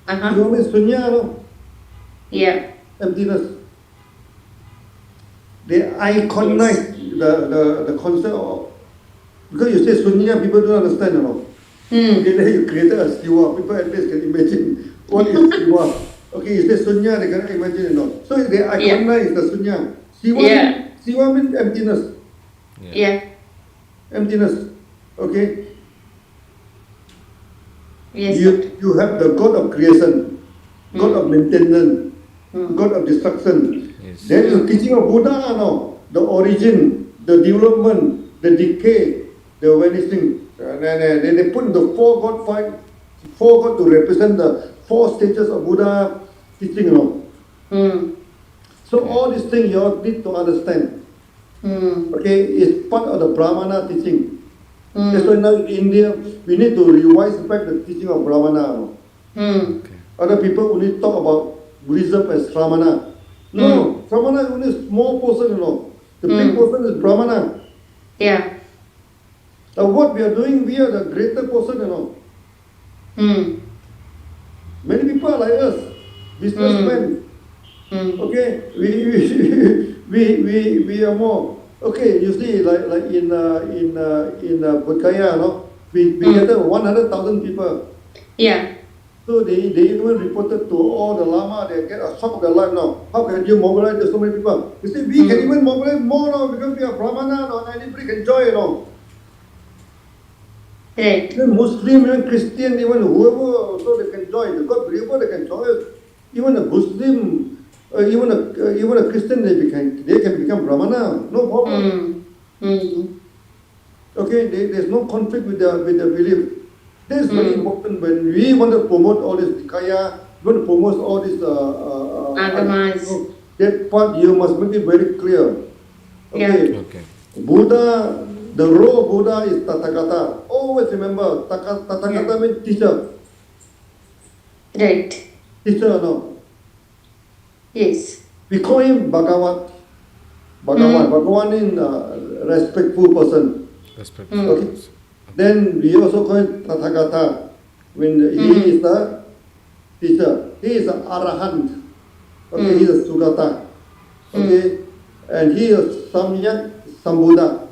Shiva means sunya, Yeah. emptiness. they iconize the concept of, because you say sunya, people don't understand, you know. Okay, then you created a siwa, people at least can imagine what is siwa. Okay, you say sunya, they cannot imagine, you know. So they iconize the sunya. Siwa means emptiness. Yeah. Emptiness. Okay? Yes. You have the God of creation, God of maintenance, God of destruction. Yes. Then the teaching of Buddha, no, the origin, the development, the decay, the vanishing. Then they put the four God to represent the four stages of Buddha teaching, you know. So all these things you all need to understand. Okay, it's part of the Brahmana teaching. That's why now in India, we need to revise back the teaching of Brahmana. Okay. Other people only talk about Buddhism as Sramana. No, Sramana is only a small portion, you know. The big portion is Brahmana. Yeah. Now what we are doing, we are the greater portion, you know. Many people are like us, businessmen. Okay, we are more. Okay, you see, like in Buddhaya, no, we gathered 100,000 people. Yeah. So they even reported to all the Lama, they get a shock of their life now. How can you mobilize so many people? You see, we can even mobilize more now because we are Brahmana now, and anybody can join, you know. Right. Even Muslim, even Christian, even whoever, so they can join. The God believer, they can join. Even a Muslim, even a Christian, they can become Brahmana, no problem. Okay, there's no conflict with their belief. This is very important when we want to promote all this Nikaaya, we want to promote all this Agamas. that part you must make it very clear. Okay. Okay. Buddha, the role of Buddha is Tathagata. Always remember, Tathagata means teacher. Right. Teacher, no. Yes. We call him Bhagavat. Bhagawan in respectful person. Respect. Okay. Then we also call him Tathagata. When he is the teacher, he is an Arahant. Okay, he is a Sugata. Okay, and he is Samyak Sambuddha,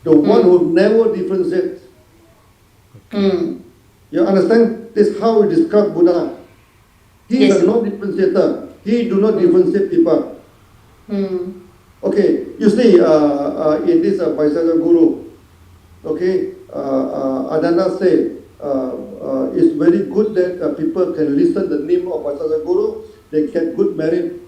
the one who never differentiates. You understand? This is how we describe Buddha. He is a non-differentiator. He do not differentiate people. Okay, you see, in this Vaisakha Guru, okay, Adana said, it's very good that people can listen the name of Vaisakha Guru, they get good merit.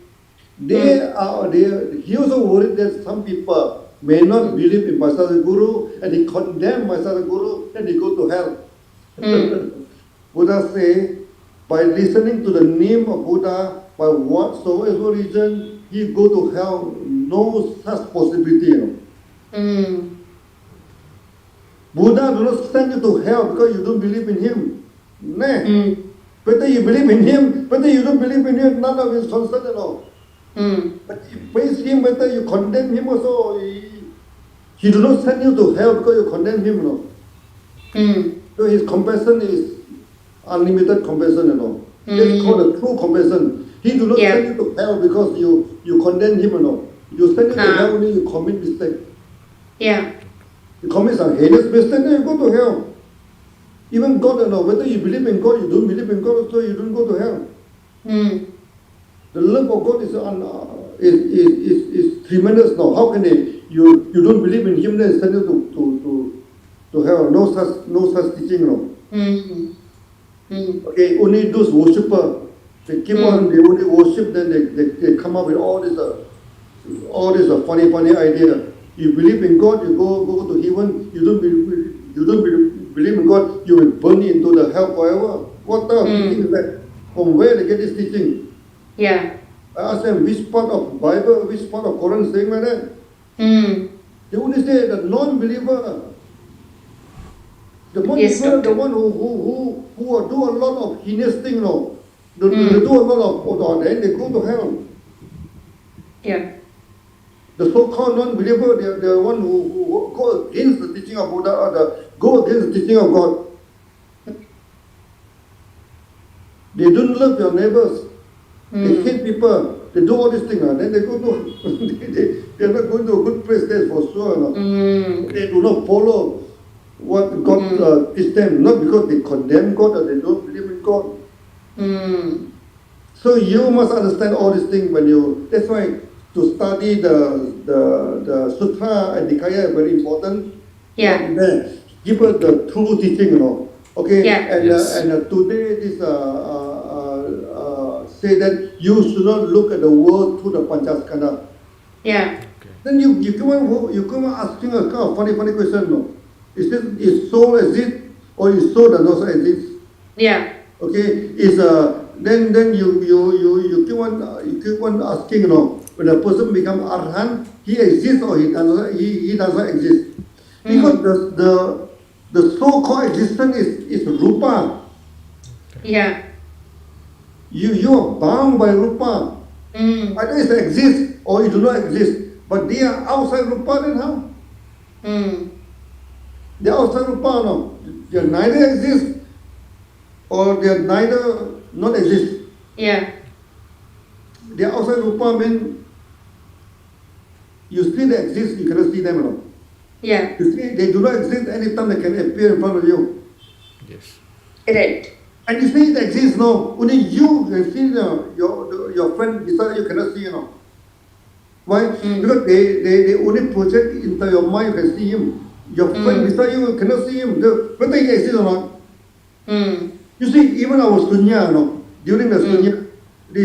He also worried that some people may not believe in Vaisakha Guru and they condemn Vaisakha Guru and they go to hell. Buddha say, by listening to the name of Buddha, by whatsoever reason, he go to hell. No such possibility. You know. Buddha do not send you to hell because you don't believe in him. Nah. Whether you believe in him, whether you don't believe in him, none of his concern at all. But you praise him, whether you condemn him also, he do not send you to hell because you condemn him. No. So his compassion is unlimited compassion, you know. That's called a true compassion. He do not send you to hell because you condemn him, you know. You send you to hell only you commit mistake. Yeah. You commit some heinous mistake, then you go to hell. Even God, you know, whether you believe in God, you don't believe in God, so you don't go to hell. The love of God is tremendous now. How can you don't believe in him, then send you to hell? No such teaching, no. Okay, only those worshipper, they keep on, they only worship, then they come up with all this funny idea. You believe in God, you go to heaven. You don't believe in God, you will burn into the hell forever. What type of teaching is that? From where they get this teaching? Yeah. I asked them which part of Bible, which part of Quran is saying like that. They only say the non-believer. The non-believer, the one who do a lot of heinous things, no. They do a lot of, then they go to hell. Yeah. The so-called non-believer, they are the one who go against the teaching of Buddha, or go against the teaching of God. They don't love your neighbors. They hate people. They do all these things. Then they go to They're not going to a good place, that's for sure. No? Mm. They do not follow what God teach them, not because they condemn God or they don't believe in God. Mm. So you must understand all these things when you. That's why to study the sutra and Nikaaya is very important. Yeah. Give us the true teaching, Okay, Yeah. and Yes. today this say that you should not look at the world through the Panchaskandha. Yeah. Okay. Then you come on asking a kind of funny question, no? Is soul exist or is soul does not exist? Yeah. Okay, is then you keep on asking, when a person become arhan, he exists or he does not exist, because Mm. the so-called existence is rupa. Yeah. You are bound by rupa. Mm. Either it exists or it do not exist. But they are outside rupa, then how? Mm. They are outside rupa, no. They neither exist or they are neither not exist. Yeah. They are outside rupa mean you still exist, you cannot see them, no. Yeah. You see, they do not exist anytime they can appear in front of you. Yes. Right. And you say it exists, no. Only you can see your friend beside you cannot see, Why? Mm. Because they only project into your mind, you can see him. Your friend Mm. beside you cannot see him. Whether he exists or not. Mm. You see, even our sunya, during the Mm. sunya, there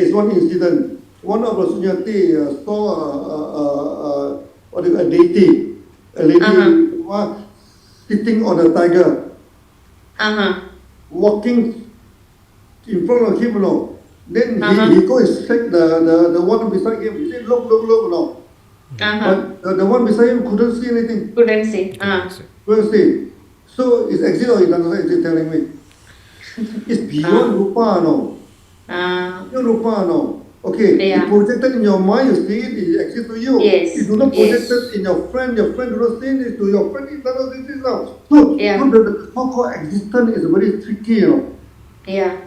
is one incident. One of the sunyati saw a deity, a Uh-huh. lady sitting on a tiger, Uh-huh. walking in front of him, Then Uh-huh. he go and shake the one beside him. He said, look, Uh-huh. But the one beside him couldn't see anything. Couldn't see. Couldn't say. Couldn't see. So it's exist or it doesn't exist, telling me. It's beyond Uh, rupa, Beyond rupa, Okay, it yeah. projected in your mind, you see it exists to you. It Yes. do not project Yes. it in your friend do not see it to your friend, it does not exist now. So Yeah. the so-called existence is very tricky, Yeah.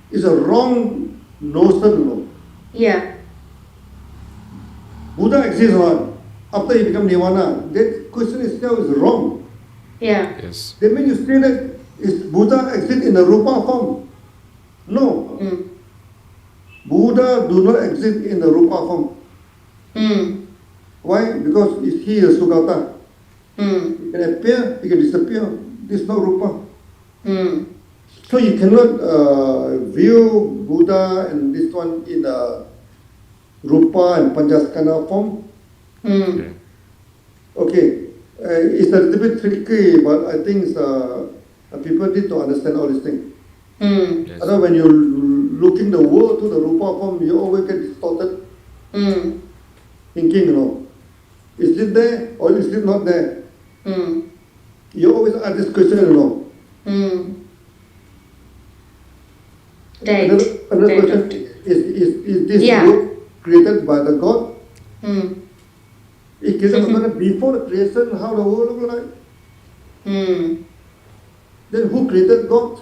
It's a wrong notion, Yeah. Buddha exists or not? After he become nirvana, that question itself is wrong. Yeah. Yes. That means you say that is Buddha exist in a rupa form? No. Mm. Buddha do not exist in the rupa form. Mm. Why? Because he is Sugata. Mm. He can appear, he can disappear. This is not rupa. Mm. So you cannot view Buddha and this one in a rupa and panchaskandha form. Mm. Okay, it's a little bit tricky, but I think people need to understand all these things. Mm. Yes. Otherwise, when you're looking the world to the rupa form, you always get distorted Mm. thinking, Is it there or is it not there? Mm. You always ask this question, Mm. Right. Another Right, question, doctor. is this Yeah. world created by the God? Mm. It created by God before the creation, how the world look like? Mm. Then who created God?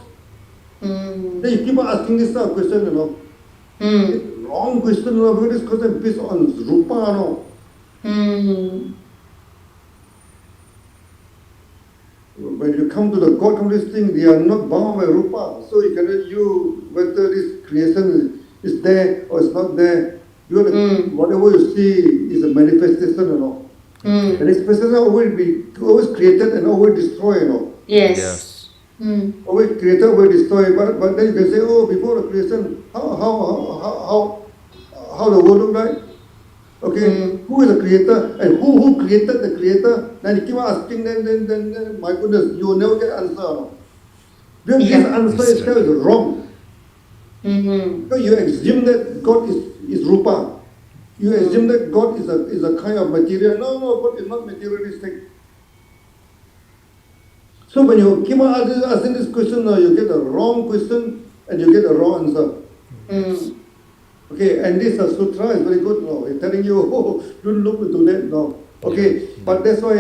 Mm. Then you keep on asking this question, Mm. It's wrong question, because this question is based on rupa, Mm. When you come to the God, come to this thing, they are not bound by rupa. So you cannot whether this creation is there or it's not there. Whatever you see is a manifestation, Mm. Manifestation always created and always destroyed, Yes. Yes. Mm. Always created, always destroyed. But then you can say, before the creation, how the world look like? Okay, who is the creator and who created the creator? Then you keep on asking, then my goodness, you will never get answer. Because this Yeah. answer Yes, itself is wrong. Mm-hmm. Because you assume that God is rupa. You assume that God is a kind of material. No, God is not materialistic. So when you keep on asking this question, you get a wrong question and you get a wrong answer. Mm. Okay, and this sutra is very good. No, it's telling you, don't look into that. No, okay, but that's why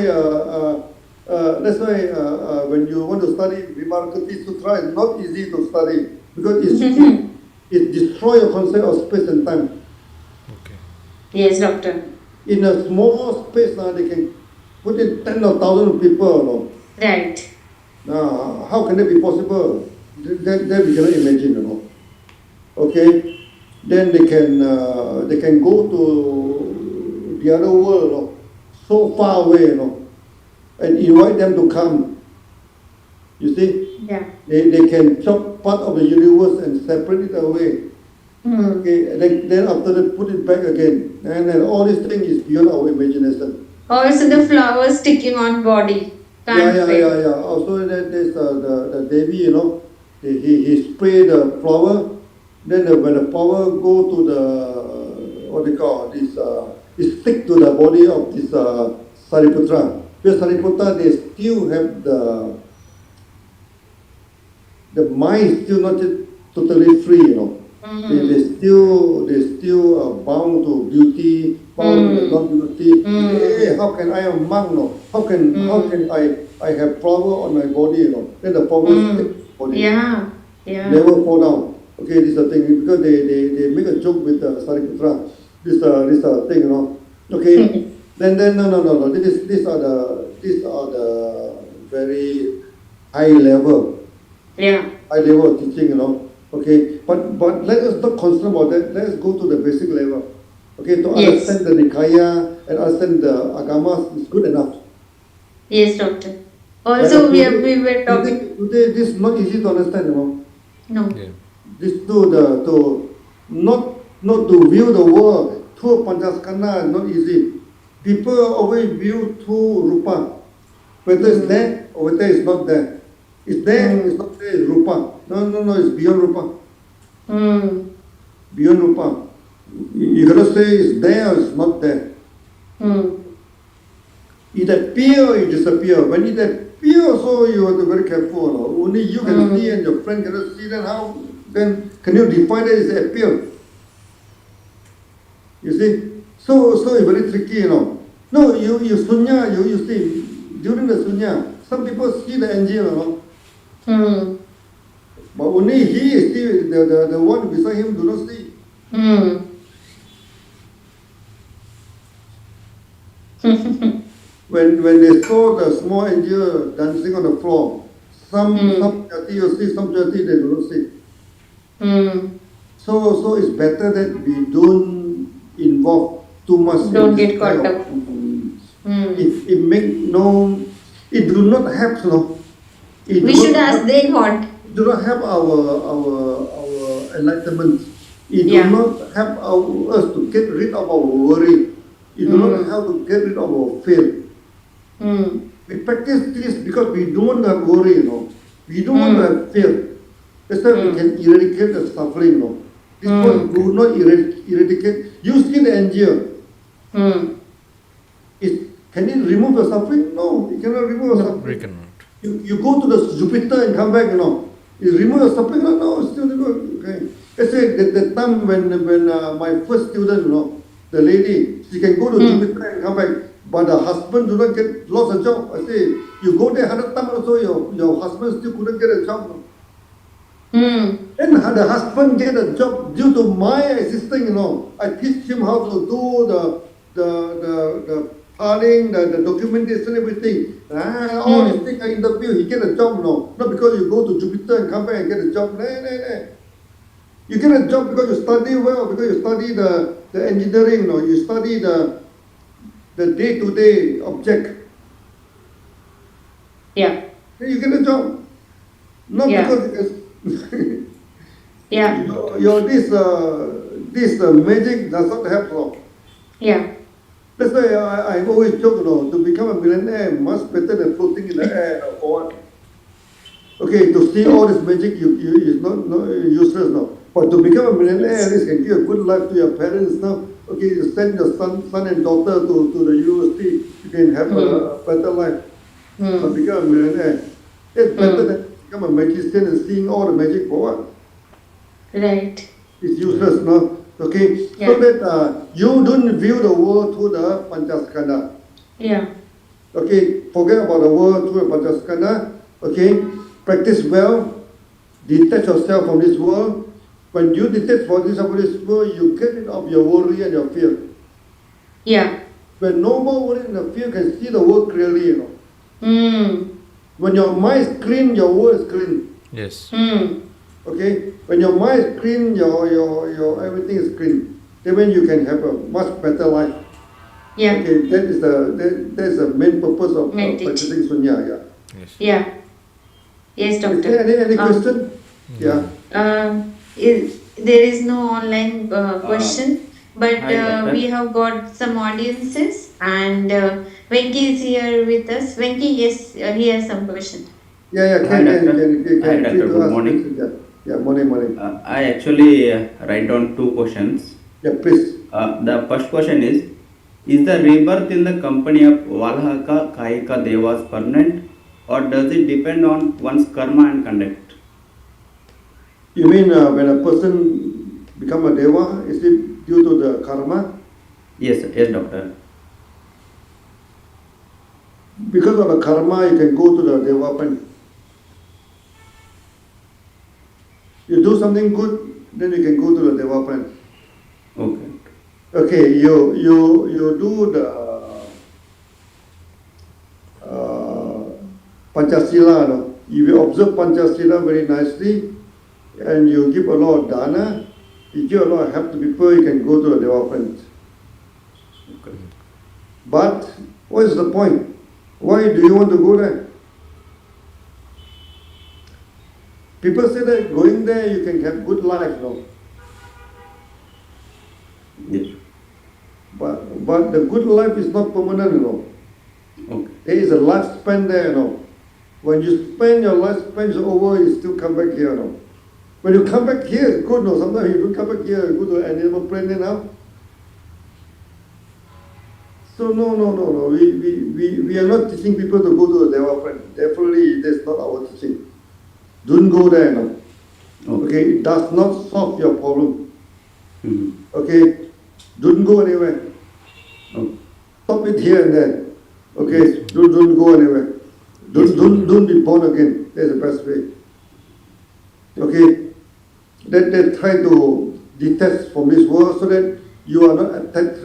when you want to study Vimarkati Sutra, it's not easy to study because it destroys your concept of space and time. Okay. Yes, doctor. In a small space now, they can put in 10,000 people. No? Right. Now, how can that be possible? That we cannot imagine. Okay, then they can go to the other world. So far away. And invite them to come. You see, Yeah. they can chop part of the universe and separate it away. Okay, and then after that put it back again. And then all these things is beyond our imagination. Also, the flowers sticking on body. Can't fit. Yeah. Also there's the Devi, he spray the flower, then when the flower go to the, what they call, this, it stick to the body of this Sariputra. Because Sariputra, they still have the mind is still not yet totally free. They still are bound to beauty, bound to non-beauty. Hey, how can I am a monk? No? How can I have flower on my body? Then the flower stick to the body. Yeah. Yeah. Never fall down. Okay, this is the thing because they make a joke with Sariputra. This thing. Okay, then no. These are the very high level. Yeah. High level of teaching. Okay, but let us not concern about that. Let us go to the basic level. Okay, to Yes. understand the Nikaaya and understand the Agamas is good enough. Yes, doctor. Also, we were talking. Today this is not easy to understand. No. Yeah. This to not to view the world through Panchaskandha is not easy. People always view through Rupa, whether it's there or whether it's not there. It's there, it's not there, it's Rupa. No, it's beyond Rupa. Beyond Rupa. You cannot say it's there or it's not there. It appears, it disappears. When it appears, so you have to be very careful. Only you can see and your friend cannot see. Then can you define that it appears? You see? So it's very tricky. No, you sunya, you see, during the sunya, some people see the angel. But only he is still, the one beside him do not see. When they saw the small angel dancing on the floor, some jati you see, some jati they do not see. So it's better that we don't involve too much. Don't get caught up. It make no, it do not help. We should ask they what. Do not help our enlightenment. It do Yeah. not help us to get rid of our worry. It do not help to get rid of our fear. We practice this because we don't want to have worry. We don't want to have fear. That's why we can eradicate the suffering. This one do not eradicate. You see the angel. Can it remove the suffering? No, it cannot remove the We suffering. cannot. You go to the Jupiter and come back, It remove the suffering? No, it's still good. Okay. Let's say the time when my first student, the lady, she can go to Jupiter and come back, but the husband do not get lost a job. I say, you go there 100 times also, your husband still couldn't get a job. Then the husband get a job due to my existing, I teach him how to do the filing, the documentation, everything. All these things I interview, he get a job, not because you go to Jupiter and come back and get a job. No. You get a job because you study well, because you study the engineering, you study the day-to-day object. Yeah. Then you get a job. Not Yeah. because Yeah. this magic does not help. Yeah. That's why I always joke, to become a millionaire much better than floating in the air or what. Okay, to see all this magic is not useless now. But to become a millionaire, at least can give a good life to your parents now. Okay, you send your son and daughter to the university, you can have a better life. But become a millionaire. It's better than become a magician and seeing all the magic for what? Right. It's useless, no? Okay, Yeah. so that you don't view the world through the Panchaskandha. Yeah. Okay, forget about the world through the Panchaskandha. Okay, practice well, detach yourself from this world. When you detach from this world, you get rid of your worry and your fear. Yeah. When no more worry and fear, you can see the world clearly, you know. Mm. When your mind is clean, your world is clean. Yes. Mm. Okay? When your mind is clean, your everything is clean. Then when you can have a much better life. Yeah. Okay, that's the main purpose of Meditate. practicing sunya. Yeah. Yes. Yeah. Yes, Is there doctor. any Um, question? Yeah. there is no online question, but Hi, we doctor. have got some audiences, and Venki is here with us. Venki, yes, he has some question. Yeah, Hi, doctor. you Hi, can free doctor. to Good ask morning. questions. Yeah. Yeah, morning. I actually write down two questions. Yeah, please. The first question is the rebirth in the company of Valhaka Kaika Devas permanent, or does it depend on one's karma and conduct? You mean when a person become a deva, is it due to the karma? Yes, doctor. Because of the karma, you can go to the deva planet. You do something good, then you can go to the deva planet. Okay. Okay, you do the Panchasila, no? If you observe Panchasila very nicely and you give a lot of dana, you give a lot of help to people, you can go to the deva planet. Okay. But what is the point? Why do you want to go there? People say that going there you can have good life, no? Yes. But the good life is not permanent, you know. Okay. There is a lifespan there, you know. When you spend your lifespan is over, you still come back here, you know. When you come back here, it's good, no. Sometimes you don't come back here, you go to animal planet now. So no. We are not teaching people to go to the deva planet. Definitely, that's not our teaching. Don't go there, no. Okay, it does not solve your problem. Mhm. Okay, don't go anywhere. Okay. Stop it here and there. Okay, don't go anywhere. Don't be born again. That's the best way. Okay, they try to detach from this world so that you are not attached.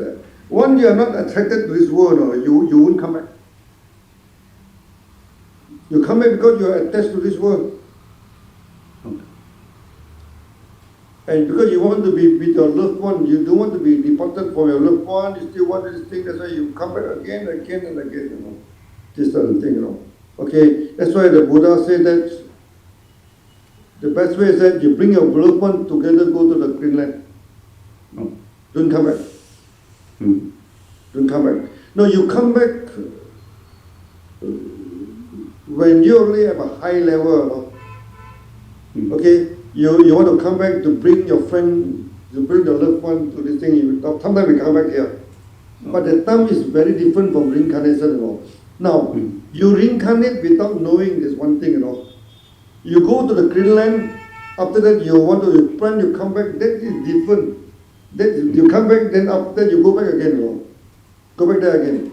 Once you are not attracted to this world, no, you won't come back. You come back because you are attached to this world. Okay. And because you want to be with your loved one, you don't want to be departed from your loved one, you still want this thing, that's why you come back again, you know. This sort of thing, you know. Okay, that's why the Buddha said that the best way is that you bring your loved one together, go to the Green Land. Okay. Don't come back. Mhm. Don't come back. No, you come back when you already have a high level, you know. Mhm. Okay, you want to come back to bring your friend, to bring your loved one to this thing. Sometimes we come back here. But the time is very different from reincarnation, you know. Now, you reincarnate without knowing this one thing, you know. You go to the Green Land, after that you want to, you plan, you come back, that is different. That you come back, then after that you go back again, you know. Go back there again.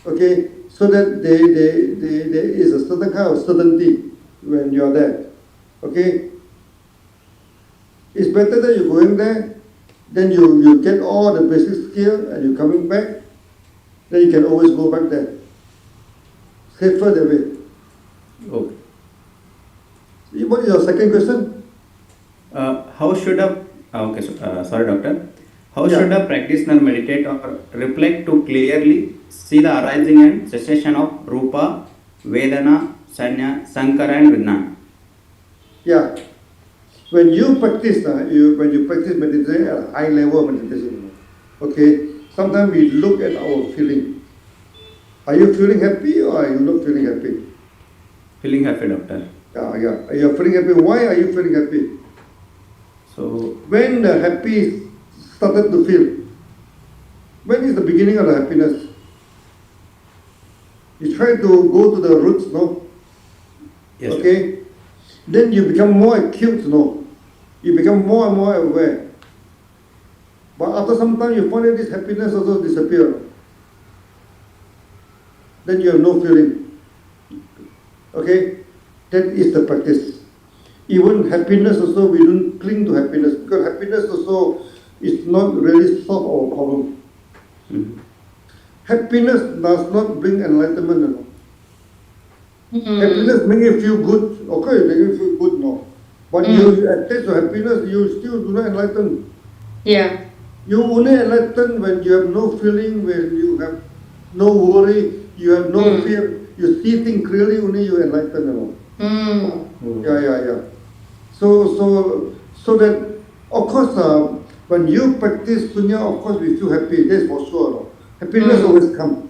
Okay, so that there is a certain kind of certainty when you are there. Okay, it's better that you're going there, then you get all the basic skill and you're coming back, then you can always go back there. Safer that way. Okay. What is your second question? How should a okay, sorry, doctor. How Yeah. should a practitioner meditate or reflect to clearly see the arising and cessation of Rupa, Vedana, Sanya, Sankara, and Vijnana? Yeah. When you practice, when you practice meditation at a high level of meditation, okay, sometimes we look at our feeling. Are you feeling happy or are you not feeling happy? Feeling happy, doctor. Yeah. Are you feeling happy? Why are you feeling happy? So, When the happy started to feel, when is the beginning of the happiness? You try to go to the roots, no? yes, sir. Okay? Then you become more acute, no? You become more and more aware. But after some time, you find that this happiness also disappears. Then you have no feeling. Okay? That is the practice. Even happiness also, we don't cling to happiness because happiness also is not really solve our problem. Mhm. happiness does not bring enlightenment. No. Happiness Mm. makes you feel good. Okay, make you feel good, no. But you attach to happiness, you still do not enlighten. Yeah. You only enlighten when you have no feeling, when you have no worry, you have no Mm. fear, you see things clearly, only you enlighten. No. Mm. Yeah. So that, of course, when you practice punya, of course, we feel happy. That's for sure. No? Happiness Mm. always comes.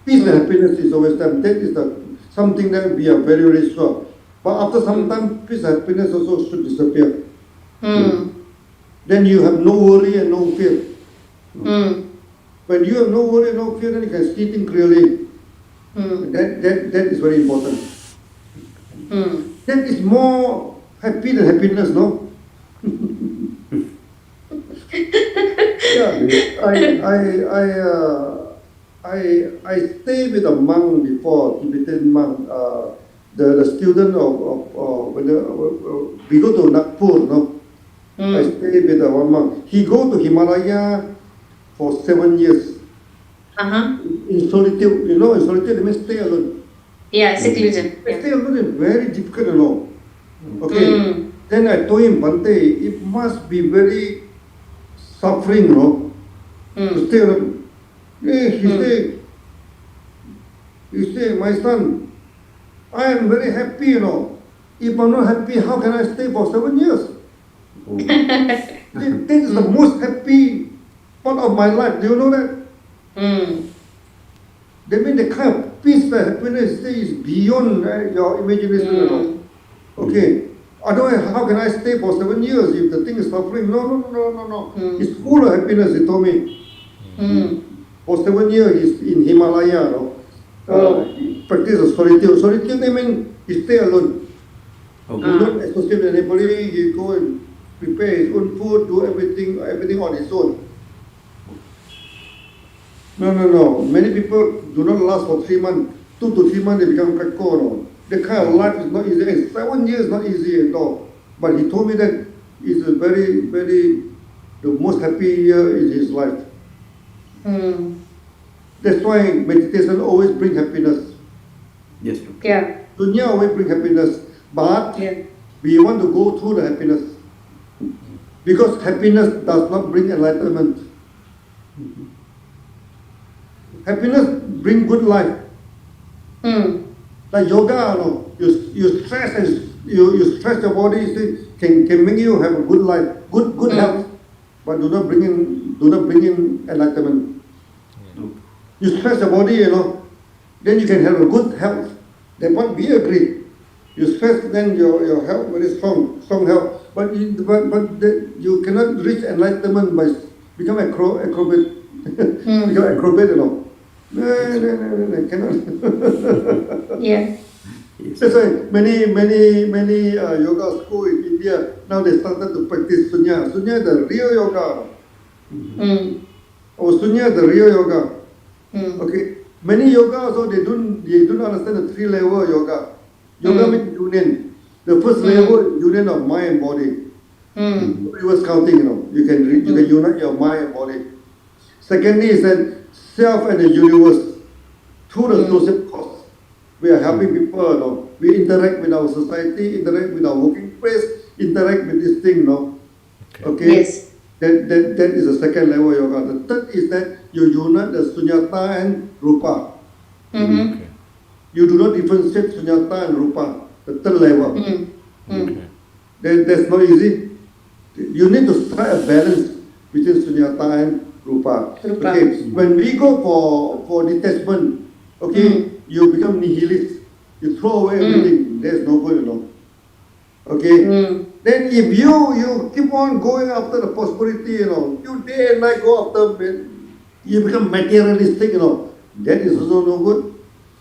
Peace and happiness is always there. That is something that we are very, very sure. But after some time, peace and happiness also should disappear. Mm. Then you have no worry and no fear. Mm. When you have no worry and no fear, then you can see things clearly. Mm. That is very important. Mm. That is more happy than happiness, no? Yeah, I stay with a monk before, Tibetan monk. The student when we go to Nagpur, no. I Mm. stay with one monk. He go to Himalaya for 7 years Uh-huh. in solitude. You know, in solitude, it means stay alone. Yeah, seclusion. Yeah. Stay alone is very difficult, you know. Okay. Mm. Then I told him, Bante, it must be very suffering, you know, to Mm. stay alone. Yeah, Mm. he say, my son, I am very happy, you know. If I'm not happy, how can I stay for 7 years? That is the most happy part of my life. Do you know that? Mm. That means the kind of peace and happiness is beyond your imagination, you know. Mm. Okay. Otherwise, how can I stay for 7 years if the thing is suffering? No. Mm. It's full of happiness, he told me. Mm. For 7 years, he's in Himalaya, no? Oh. He practices solitude. Solitude, I mean, he stay alone. Do not associate with anybody. He go and prepare his own food, do everything on his own. No. Many people do not last for 3 months. 2 to 3 months, they become krakko, no? The kind of life is not easy. And 7 years not easy at all. But he told me that it's a very, very, the most happy year in his life. Mm. That's why meditation always brings happiness. Yes, Doctor. Yeah. Dunya always brings happiness. But Yeah. we want to go through the happiness. Because happiness does not bring enlightenment. Happiness brings good life. Mm. Like yoga, no, you stress and you stress your body, can make you have a good life, good health, but do not bring in enlightenment. You stress your body, you know, then you can have a good health. Then what we agree, you stress, then your health very strong health. But you cannot reach enlightenment by become acrobat, become acrobat, you know. No, cannot. Yeah. That's why many yoga school in India now they started to practice sunya. Sunya is the real yoga. Mm. Sunya is the real yoga. Mm. Okay. Many yoga also they don't understand the 3 level yoga. Yoga means union. The first level is union of mind and body. Reverse counting, you know. You can unite your mind and body. Secondly is that self and the universe through the social cause. We are helping people, you know. We interact with our society, interact with our working place, interact with this thing, you know. Okay. Yes. That is the second level yoga. The third is that you unite the sunyata and rupa. Mm-hmm. You do not differentiate sunyata and rupa. The third level. Mm. Mm. That's not easy. You need to strike a balance between sunyata and rupa. Rupa. Okay. When we go for detachment, okay, you become nihilist. You throw away everything. There's no good, you know. Okay. Then if you keep on going after the prosperity, you know, you day and night go after, you become materialistic, you know. That is also no good.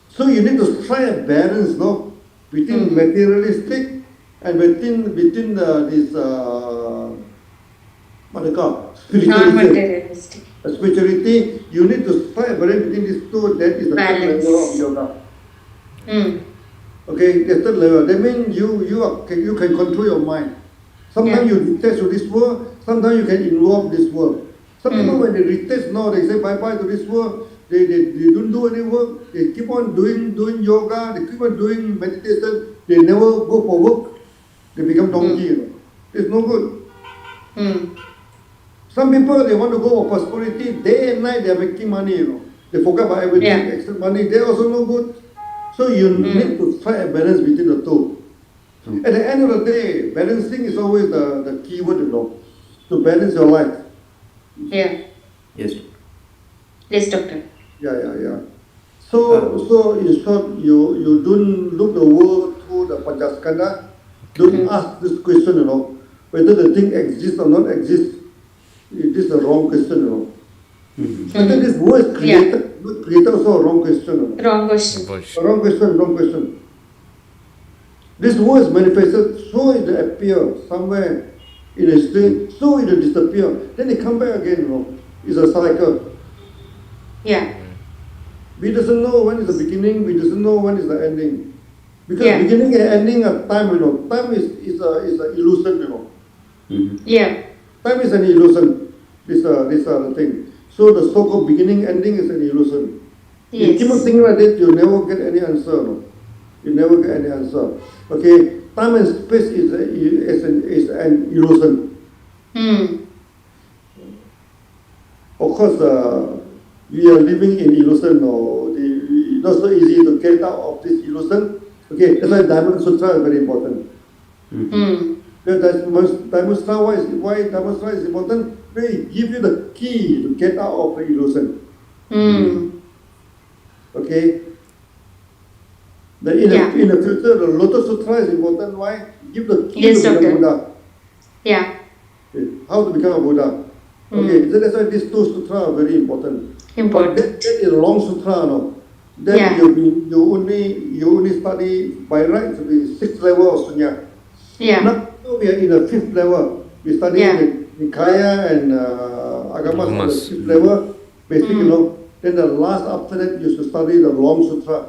So you need to strike a balance, no, between materialistic and between this what they call spirituality. Non-materialistic. Spirituality, you need to strike a balance between these two. That is the third Balance. level of yoga. Mm. Okay, the third level. That means you can control your mind. Sometimes you detach to this world. Sometimes you can involve this world. Some people when they detach now, they say bye bye to this world. They don't do any work. They keep on doing yoga. They keep on doing meditation. They never go for work. They become donkey. It's no good. Hmm. Some people, they want to go for prosperity. Day and night, they are making money. They forget about everything. Yeah. Extra money, they also no good. So you need to try a balance between the two. At the end of the day, balancing is always the key word. To balance your life. Yeah. Yes. Yes, doctor. Yeah. So in short, you don't look the world through the Panchaskanda. Don't ask this question, whether the thing exists or not exists. It is a wrong question, Whether this world is created also a wrong question. Wrong question. Wrong question. This world is manifested, so it appear somewhere in a state, so it disappear. Then it come back again, It's a cycle. Yeah. We doesn't know when is the beginning, we doesn't know when is the ending. Because Yeah. beginning and ending are time, Time is a illusion, Yeah. Time is an illusion. This are the thing. So the so-called beginning, ending is an illusion. You keep on Yes. thinking like that, you never get any answer. You never get any answer. Okay, time and space is an illusion. Of course, we are living in illusion. It's not so easy to get out of this illusion. Okay, that's why Diamond Sutra is very important. Diamond Sutra, why Diamond Sutra is important? They give you the key to get out of the illusion. Okay. In the future, the Lotus Sutra is important. Why? Give the key Yes, to become doctor. Buddha. Yeah. Okay. How to become a Buddha. Okay, so that's why these two sutras are very important. But that is a long sutra, Then Yeah. you only study by right to be 6th level of sunya. Yeah. Now we are in the 5th level. We study the Nikaaya and Agamas on the 5th level, basic, Then the last after that you should study the long sutra.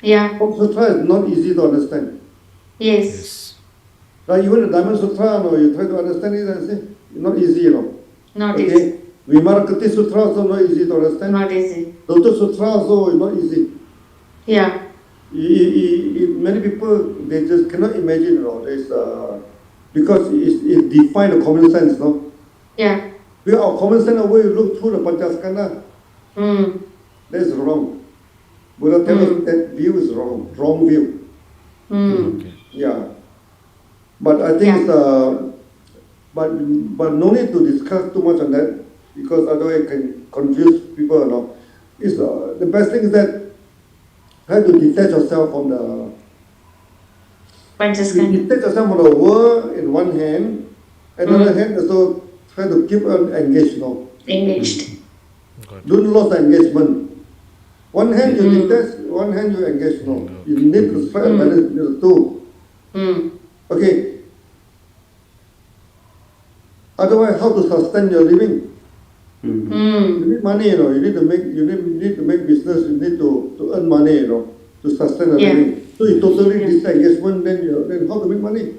Yeah. Long sutra is not easy to understand. Yes. Like even the Diamond Sutra, you try to understand it and say, not easy, Not Okay, easy. Vimarakati Sutra also not easy to understand. Not easy. Lotus Sutra also is not easy. Yeah. Many people, they just cannot imagine, there's, because it defines the common sense, Yeah. With our common sense, when you look through the Panchaskanda, that's wrong. Buddha tells us that view is wrong view. Okay. Yeah. But I think but no need to discuss too much on that because otherwise it can confuse people. It's, the best thing is that try to detach yourself from the Panchaskanda. detach yourself from the world in one hand, another hand also try to keep on engaged. Engaged. Don't lose the engagement. One hand you detach, one hand you engage. You need to strike a balance between the two. Okay. Otherwise, how to sustain your living? You need money, You need to make business. You need to earn money, to sustain a living. So you totally disengagement, then how to make money?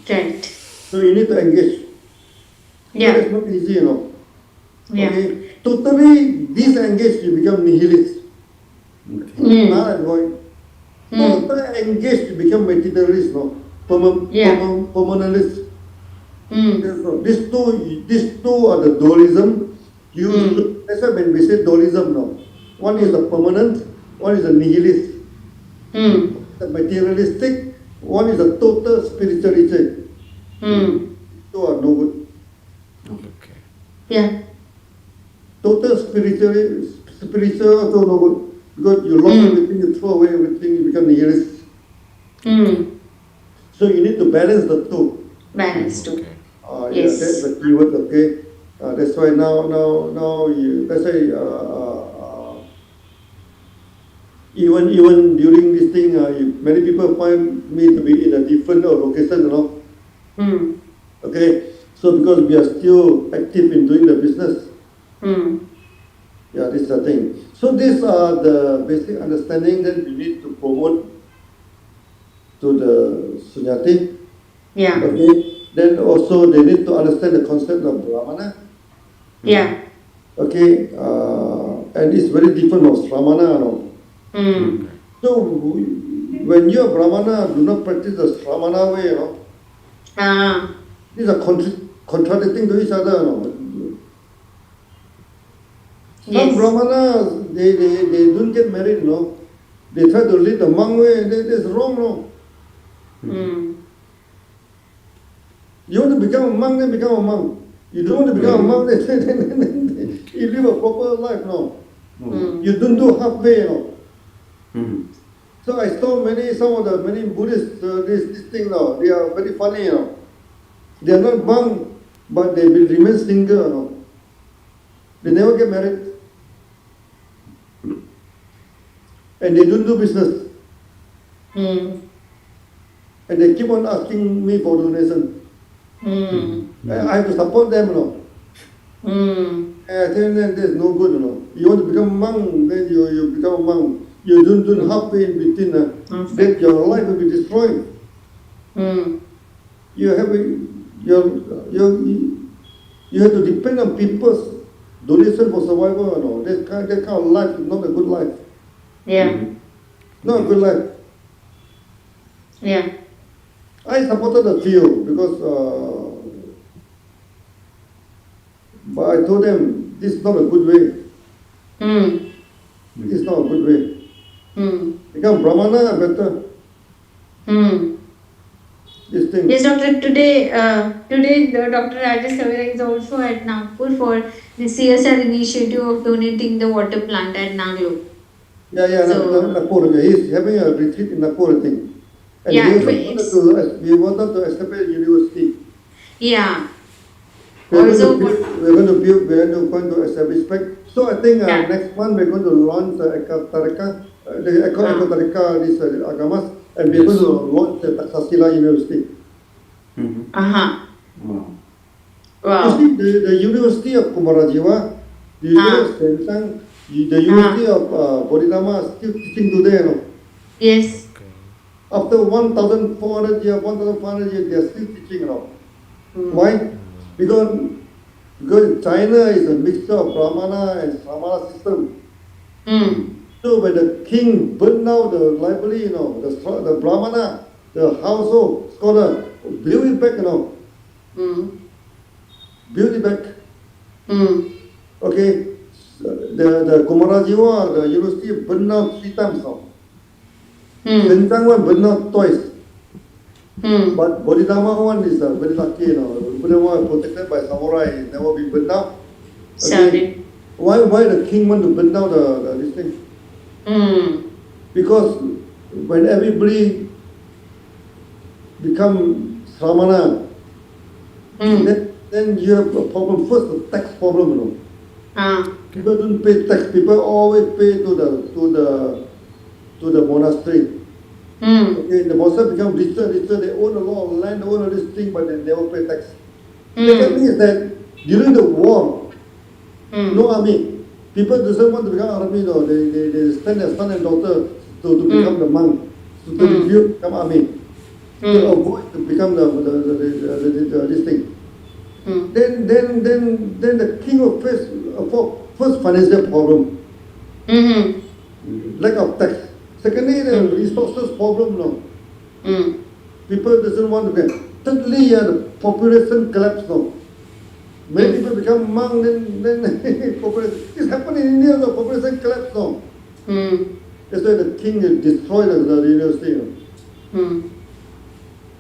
Right. So you need to engage. Yeah. That is not easy, Yeah. Okay. Totally disengaged, you become nihilist. Now I'm going. Totally engaged, you become materialist, permanentist. These two are the dualism. That's why when we say dualism one is the permanent, one is the nihilist. The materialistic, one is the total spirituality. Two are no good. Okay. Yeah. Total spiritual also no good. Because you lost everything, you throw away everything, you become nihilist. So you need to balance the two. Balance too. Okay. Yes. That's the keyword, okay? That's why now let's say, even during this thing, many people find me to be in a different location, Okay? So because we are still active in doing the business, this is the thing. So these are the basic understanding that we need to promote to the Sunyati. Yeah. Okay? Then also they need to understand the concept of Brahmana. Yeah. Okay? and it's very different from Sramana. So when you are Brahmana, do not practice the Sramana way. These are contradicting to each other. Some Yes. Brahmanas, they don't get married. They try to lead the monk way. That's wrong. You want to become a monk, then become a monk. You don't want to become a monk, then you live a proper life. You don't do halfway. So I saw some of the many Buddhists, this thing now, they are very funny. They are not monk, but they will remain single. They never get married. And they don't do business. And they keep on asking me for donation. I have to support them. And I tell them that's no good. You want to become a monk, then you become a monk. You don't do halfway in between, then your life will be destroyed. You have to depend on people's donation for survival. That kind of life is not a good life. Yeah. Not a good life. Yeah. I supported the few because, but I told them this is not a good way. It's not a good way. Become Brahmana better. This thing. Yes, doctor. Today, the Dr. Rajesh Savera is also at Nagpur for the CSR initiative of donating the water plant at Naglo. Yeah, So- Nagpur. He's having a retreat in Nagpur, I think. And Yeah, we wanted to establish a university. Yeah. We're Also, going to establish back. So I think Yeah. next month we're going to launch Ekatarika, Ekatarika, this Agamas, and we're going to launch the Taksasila University. Wow. Wow. You see, the University of Kumarajiva, the University of Sensang, the University of Bodhidharma are still teaching today. Yes. After 1,400 years, 1,500 years, they are still teaching. Why? Because China is a mixture of Brahmana and Samana system. So when the king burned down the library, the Brahmana, the household scholar, build it back, build it back. Okay, the Kumarajiva, the university burned down 3 times now. Sensang one burned down twice. But Bodhidharma one is very lucky, Bodhidharma is protected by samurai, never been burned down. Sorry. Why the king want to burn down this thing? Because when everybody become Sramana, then you have a problem. First, the tax problem. People don't pay tax. People always pay to the monastery. Okay, the monastery become richer. They own a lot of land, own all this thing, but they never pay tax. Second thing is that during the war, no army. People doesn't want to become army. They send their son and daughter to become the monk, to become army, to avoid to become this thing. Then the king will face first financial problem, lack of tax. Secondly, the resources problem. People doesn't want to get. Thirdly, the population collapse now. Many people become monk, then population. It's happened in India. The population collapse now. That's why the king destroyed the university.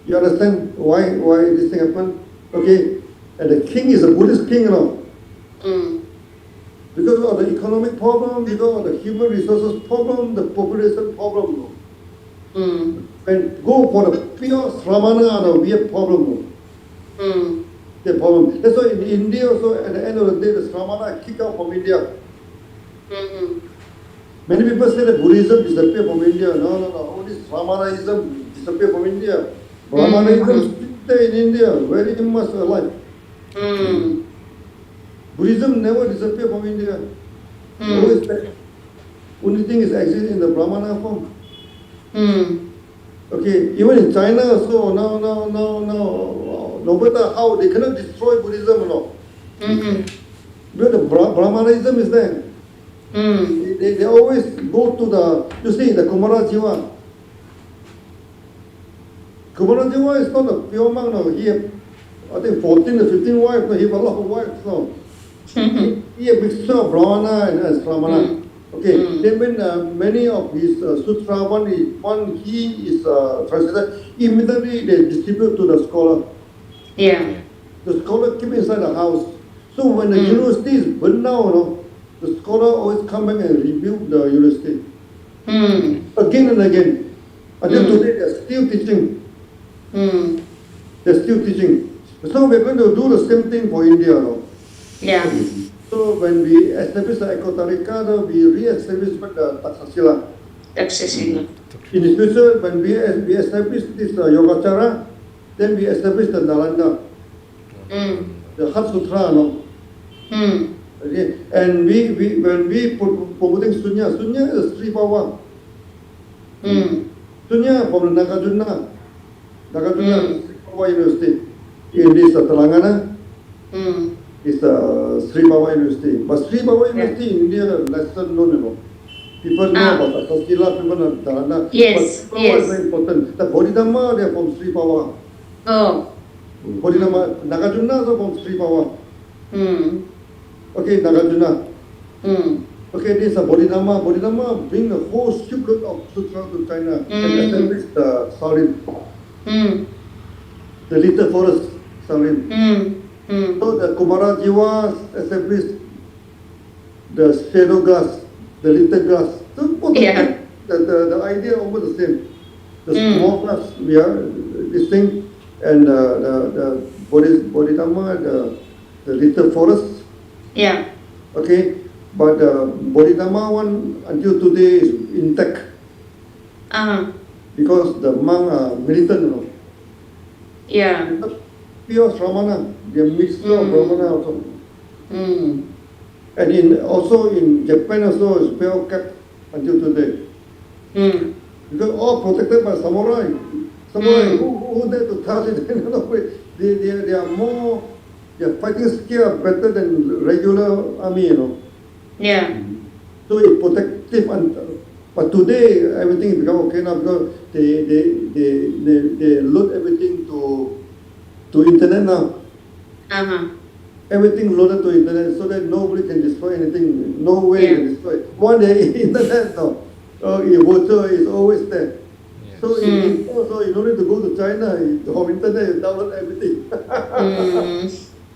You understand why this thing happened? Okay, and the king is a Buddhist king, because of the economic problem, because of the human resources problem, the population problem. When go for the pure Sramana, we have problem. The problem. That's why in India also, at the end of the day, the Sramana kick out from India. Many people say that Buddhism disappeared from India. No. Only Sramanaism disappeared from India. Brahmanism still there in India, very much alive. Buddhism never disappeared from India. Always there. Only thing is exists in the Brahmana form. Okay, even in China also, now, no matter how, they cannot destroy Buddhism. Because the Brahmanism is there. Mm. They always go to the, you see, the Kumara Jiva. Kumara Jiva is not a pure monk, no. He have, I think, 14 or 15 wives, no. He have a lot of wives, no. He a mixture of Brahmana and Sramana. Okay, then when many of his sutra, one he is translated, immediately they distribute to the scholar. Yeah. The scholar keep inside the house. So when the university is burned down, the scholar always come back and rebuild the university again and again. Until today, they're still teaching. They're still teaching. So we're going to do the same thing for India, no? Yeah. So when we establish the Ecotarika, we re-establish back the Taksasila. Takshashila. In the future, when we establish this Yogacara, then we establish the Nalanda, the Hat Sutra, no? Okay. And when we promoting Sunya, Sunya is Sri Bhava. Sunya from the Nagarjuna, Sri Bhava University. In this Telangana, is Sri Bhava University. But Sri Bhava University in India is lesser known, you know. People know about Taksasila, people know Nalanda. Yes, But Sri Bhava is very important. The Bodhidharma, they are from Sri Bhava. Oh. Bodhidharma, Nagarjuna is from Sri Bhava. Okay, Nagarjuna. Okay, this is a Bodhidharma. Bodhidharma bring a whole shipload of sutra to China and establish the Salim, the little forest Salim. So the Kumara Jiva established the shadow glass, the little glass. So both the idea almost the same. The small glass, we are this thing, and the Bodhidharma, the little forest. Yeah. Okay, but the Bodhidharma one until today is intact because the monk are militant, you know. Yeah. Pure Sramana, they are mixture of Brahmana also. And also in Japan also is pure kept until today. Because all protected by samurai. Samurai, who dare to touch it? They are more, their fighting skill are better than regular army, you know. Yeah. So it's protective. But today everything is become okay now because they load everything to internet now. Everything loaded to internet so that nobody can destroy anything. No way to destroy. One day internet now. Virtual is always there. So also you don't need to go to China. From internet you download everything.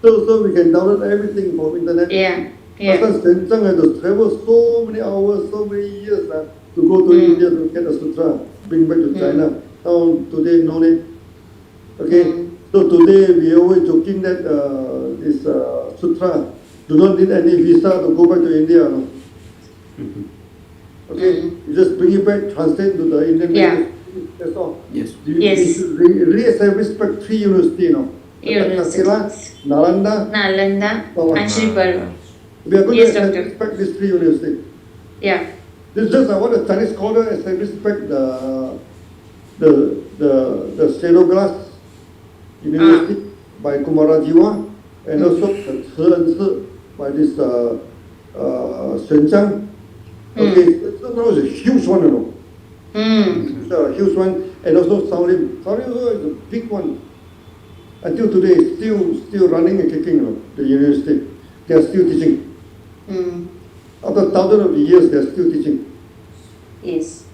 So we can download everything from internet. Yeah. Sometimes Shenzhen had to travel so many hours, so many years to go to India to get a sutra, bring back to China. Now today no need. Okay. So today we are always joking that this sutra do not need any visa to go back to India. No? Okay, you just bring it back, translate to the Indian language. That's all. Yes. You should re-establish back 3 universities now. Universities. Nalanda, And Sri Parva. we are going Yes, to doctor. establish back these 3 universities. Yeah. This is just what a Chinese scholar established back the shadow glass university by Kumara Jiva and also the by this Shenzhen. Okay, so that was a huge one, you know. It's a huge one, and also Salim. Salim also is a big one. Until today, it's still running and kicking, you know, the university. They are still teaching. After thousands of years, they are still teaching. Yes.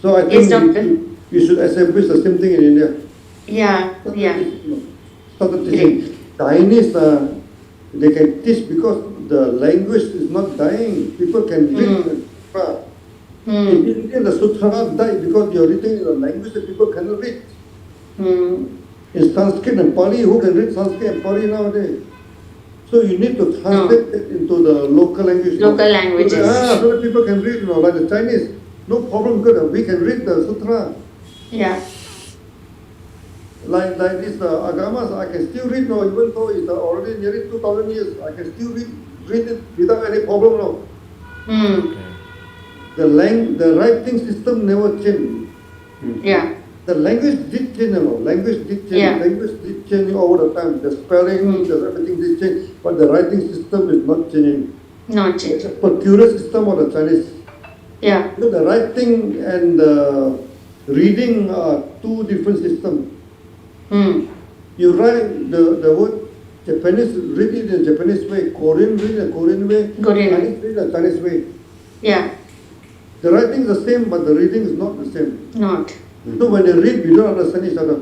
So I Yes, think doctor. we should establish the same thing in India. Yeah. Yeah. Started teaching. Chinese, they can teach because the language is not dying. People can read the sutra. In India, the sutra died because they are written in a language that people cannot read. In Sanskrit and Paali, who can read Sanskrit and Paali nowadays? So you need to translate it into the local language. Local languages. So that people can read, you know, like the Chinese. No problem, because we can read the sutra. Yeah. Like this agamas, I can still read now, even though it's already nearly 2,000 years. I can still read it without any problem now. The writing system never changed. Yeah. The language did change, you know. Language did change. Yeah. Language did change over the time. The spelling, everything did change, but the writing system is not changing. Not It's yet. a peculiar system of the Chinese. Yeah. You know, the writing and the reading are two different systems. Hmm. You write the word Japanese, read it in Japanese way, Korean read in a Korean way, Korean. Chinese read in a Chinese way. Yeah. The writing is the same, but the reading is not the same. Not. So when they read, we don't understand each other.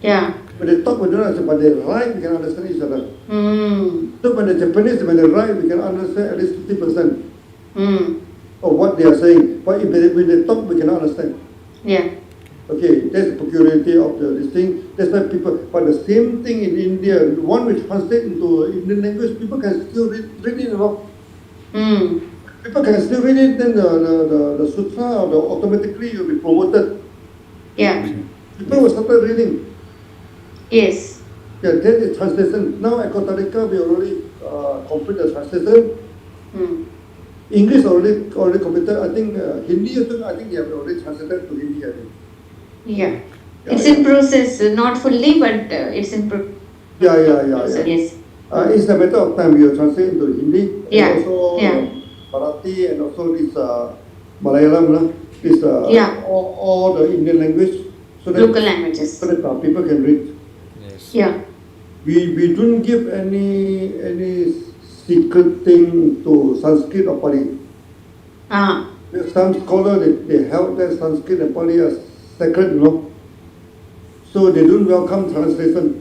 Yeah. When they talk, we don't understand, but they write, we can understand each other. Hmm. So when the Japanese, when they write, we can understand at least 50% Hmm. of what they are saying. But if when they talk, we cannot understand. Yeah. Okay, that's the peculiarity of this thing. That's why people, but the same thing in India, one will translate into Indian language, people can still read it, you know. Hmm. People can still read it, then the sutra or automatically you'll be promoted. Yeah. People will start reading. Yes. Yeah, that is translation. Now at Kotarika, we already complete the translation. Hmm. English already completed. I think Hindi, I think they have already translated to Hindi, I think. Yeah. Yeah, It's yeah. in process, not fully, but it's in process. Yeah. Yes. It's a matter of time. We will translate into Hindi and Yeah. also Yeah. Marathi and also this Malayalam, this Yeah. all the Indian language, so Local that languages. people can read. Yes. Yeah. We don't give any secret thing to Sanskrit or Pali. Ah. There's some scholar they held that Sanskrit and Pali as sacred, you know. So they don't welcome translation.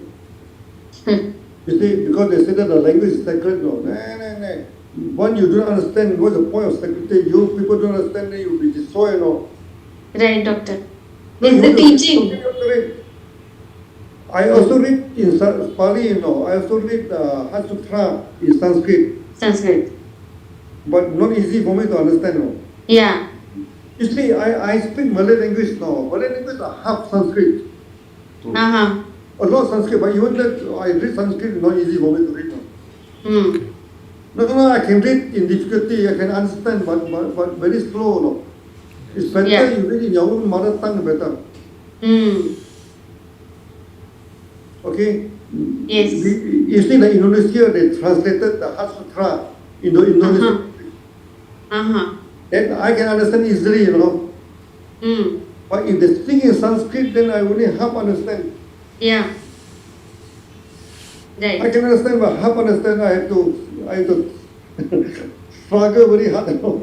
You see, because they say that the language is sacred, no. Nah. When you don't understand what's the point of sacrifice, you people don't understand, then you'll be destroyed, no. Right, doctor. No, It's you the have to teaching. you have to read. I also read in Pali, you know. I also read Heart Sutra in Sanskrit, Sanskrit. but not easy for me to understand, no. Yeah. You see, I speak Malay language now. Malay language are half Sanskrit. Uh-huh. A lot of Sanskrit, but even that I read Sanskrit, not easy for me to read. No, Hmm. I can read in difficulty, I can understand, but very slow. No. It's better Yeah. you read in your own mother tongue better. Hmm. Okay? Yes. You see, like Indonesia, they translated the Heart Sutra into Indonesian. Uh-huh. Uh-huh. Then I can understand easily, you know. Hmm. But if they speak in Sanskrit, then I only half understand. Yeah. I Right. can understand, but half understand, I have to struggle very hard, you know.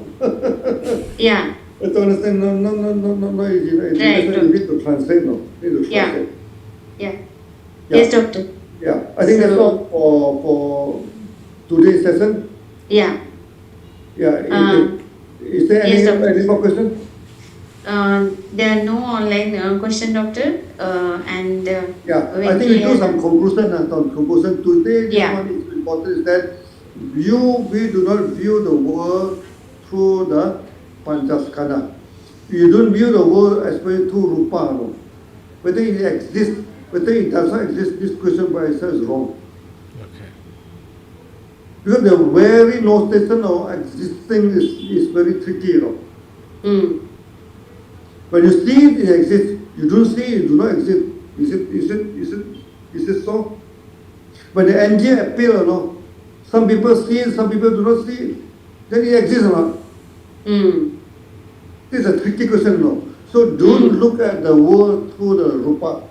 Yeah. To understand, no, easy. No, easy. Right, That's why you need to translate, no. You need to Yeah. translate. Yeah. Yeah. Yes, doctor. Yeah. I think that's So- all for today's session. Yeah. Yeah. Um, Is there yes, doctor. any more questions? There are no online question, doctor. And Yeah. I when think we do are- some conclusion. Some conclusion today. This Yeah. one is important is that we do not view the world through the Panchaskandha. You don't view the world as very through rupa. No. Whether it exists, whether it does not exist, this question by itself is wrong. Okay. Because the very notation of existing is very tricky, you know. Hmm. When you see it, it exists. You don't see it, it do not exist. Is it so? When the angel appear, you know, some people see it, some people do not see it. Then it exists or not? Hmm. This is a tricky question, you know. So don't look at the world through the rupa.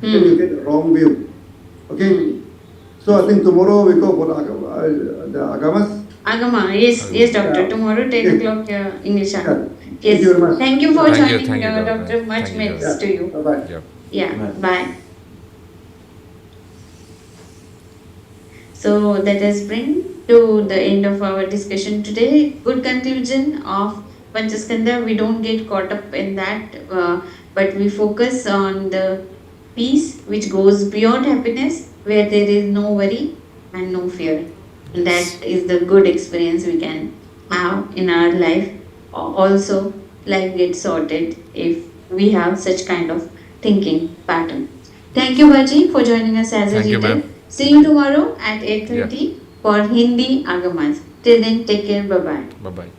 Then you get the wrong view. Okay? So I think tomorrow we go for the agamas. Agama, yes, doctor. Yeah. Tomorrow, 10 Okay. o'clock, English. Yeah. Yes. Thank you very much. Thank you for Thank you, joining, thank you, doctor. doctor. Much Thank you, thanks Yeah. to you. Bye-bye. Yep. Yeah. Bye. Bye. So let us bring to the end of our discussion today. Good conclusion of Panchaskanda. We don't get caught up in that, but we focus on the peace which goes beyond happiness, where there is no worry and no fear. And that is the good experience we can have in our life. Also, life gets sorted if we have such kind of thinking pattern. Thank you, Baji, for joining us as a Thank you, reader. ma'am. See you tomorrow at 8:30 for Hindi Agamas. Till then, take care. Bye bye. Bye bye.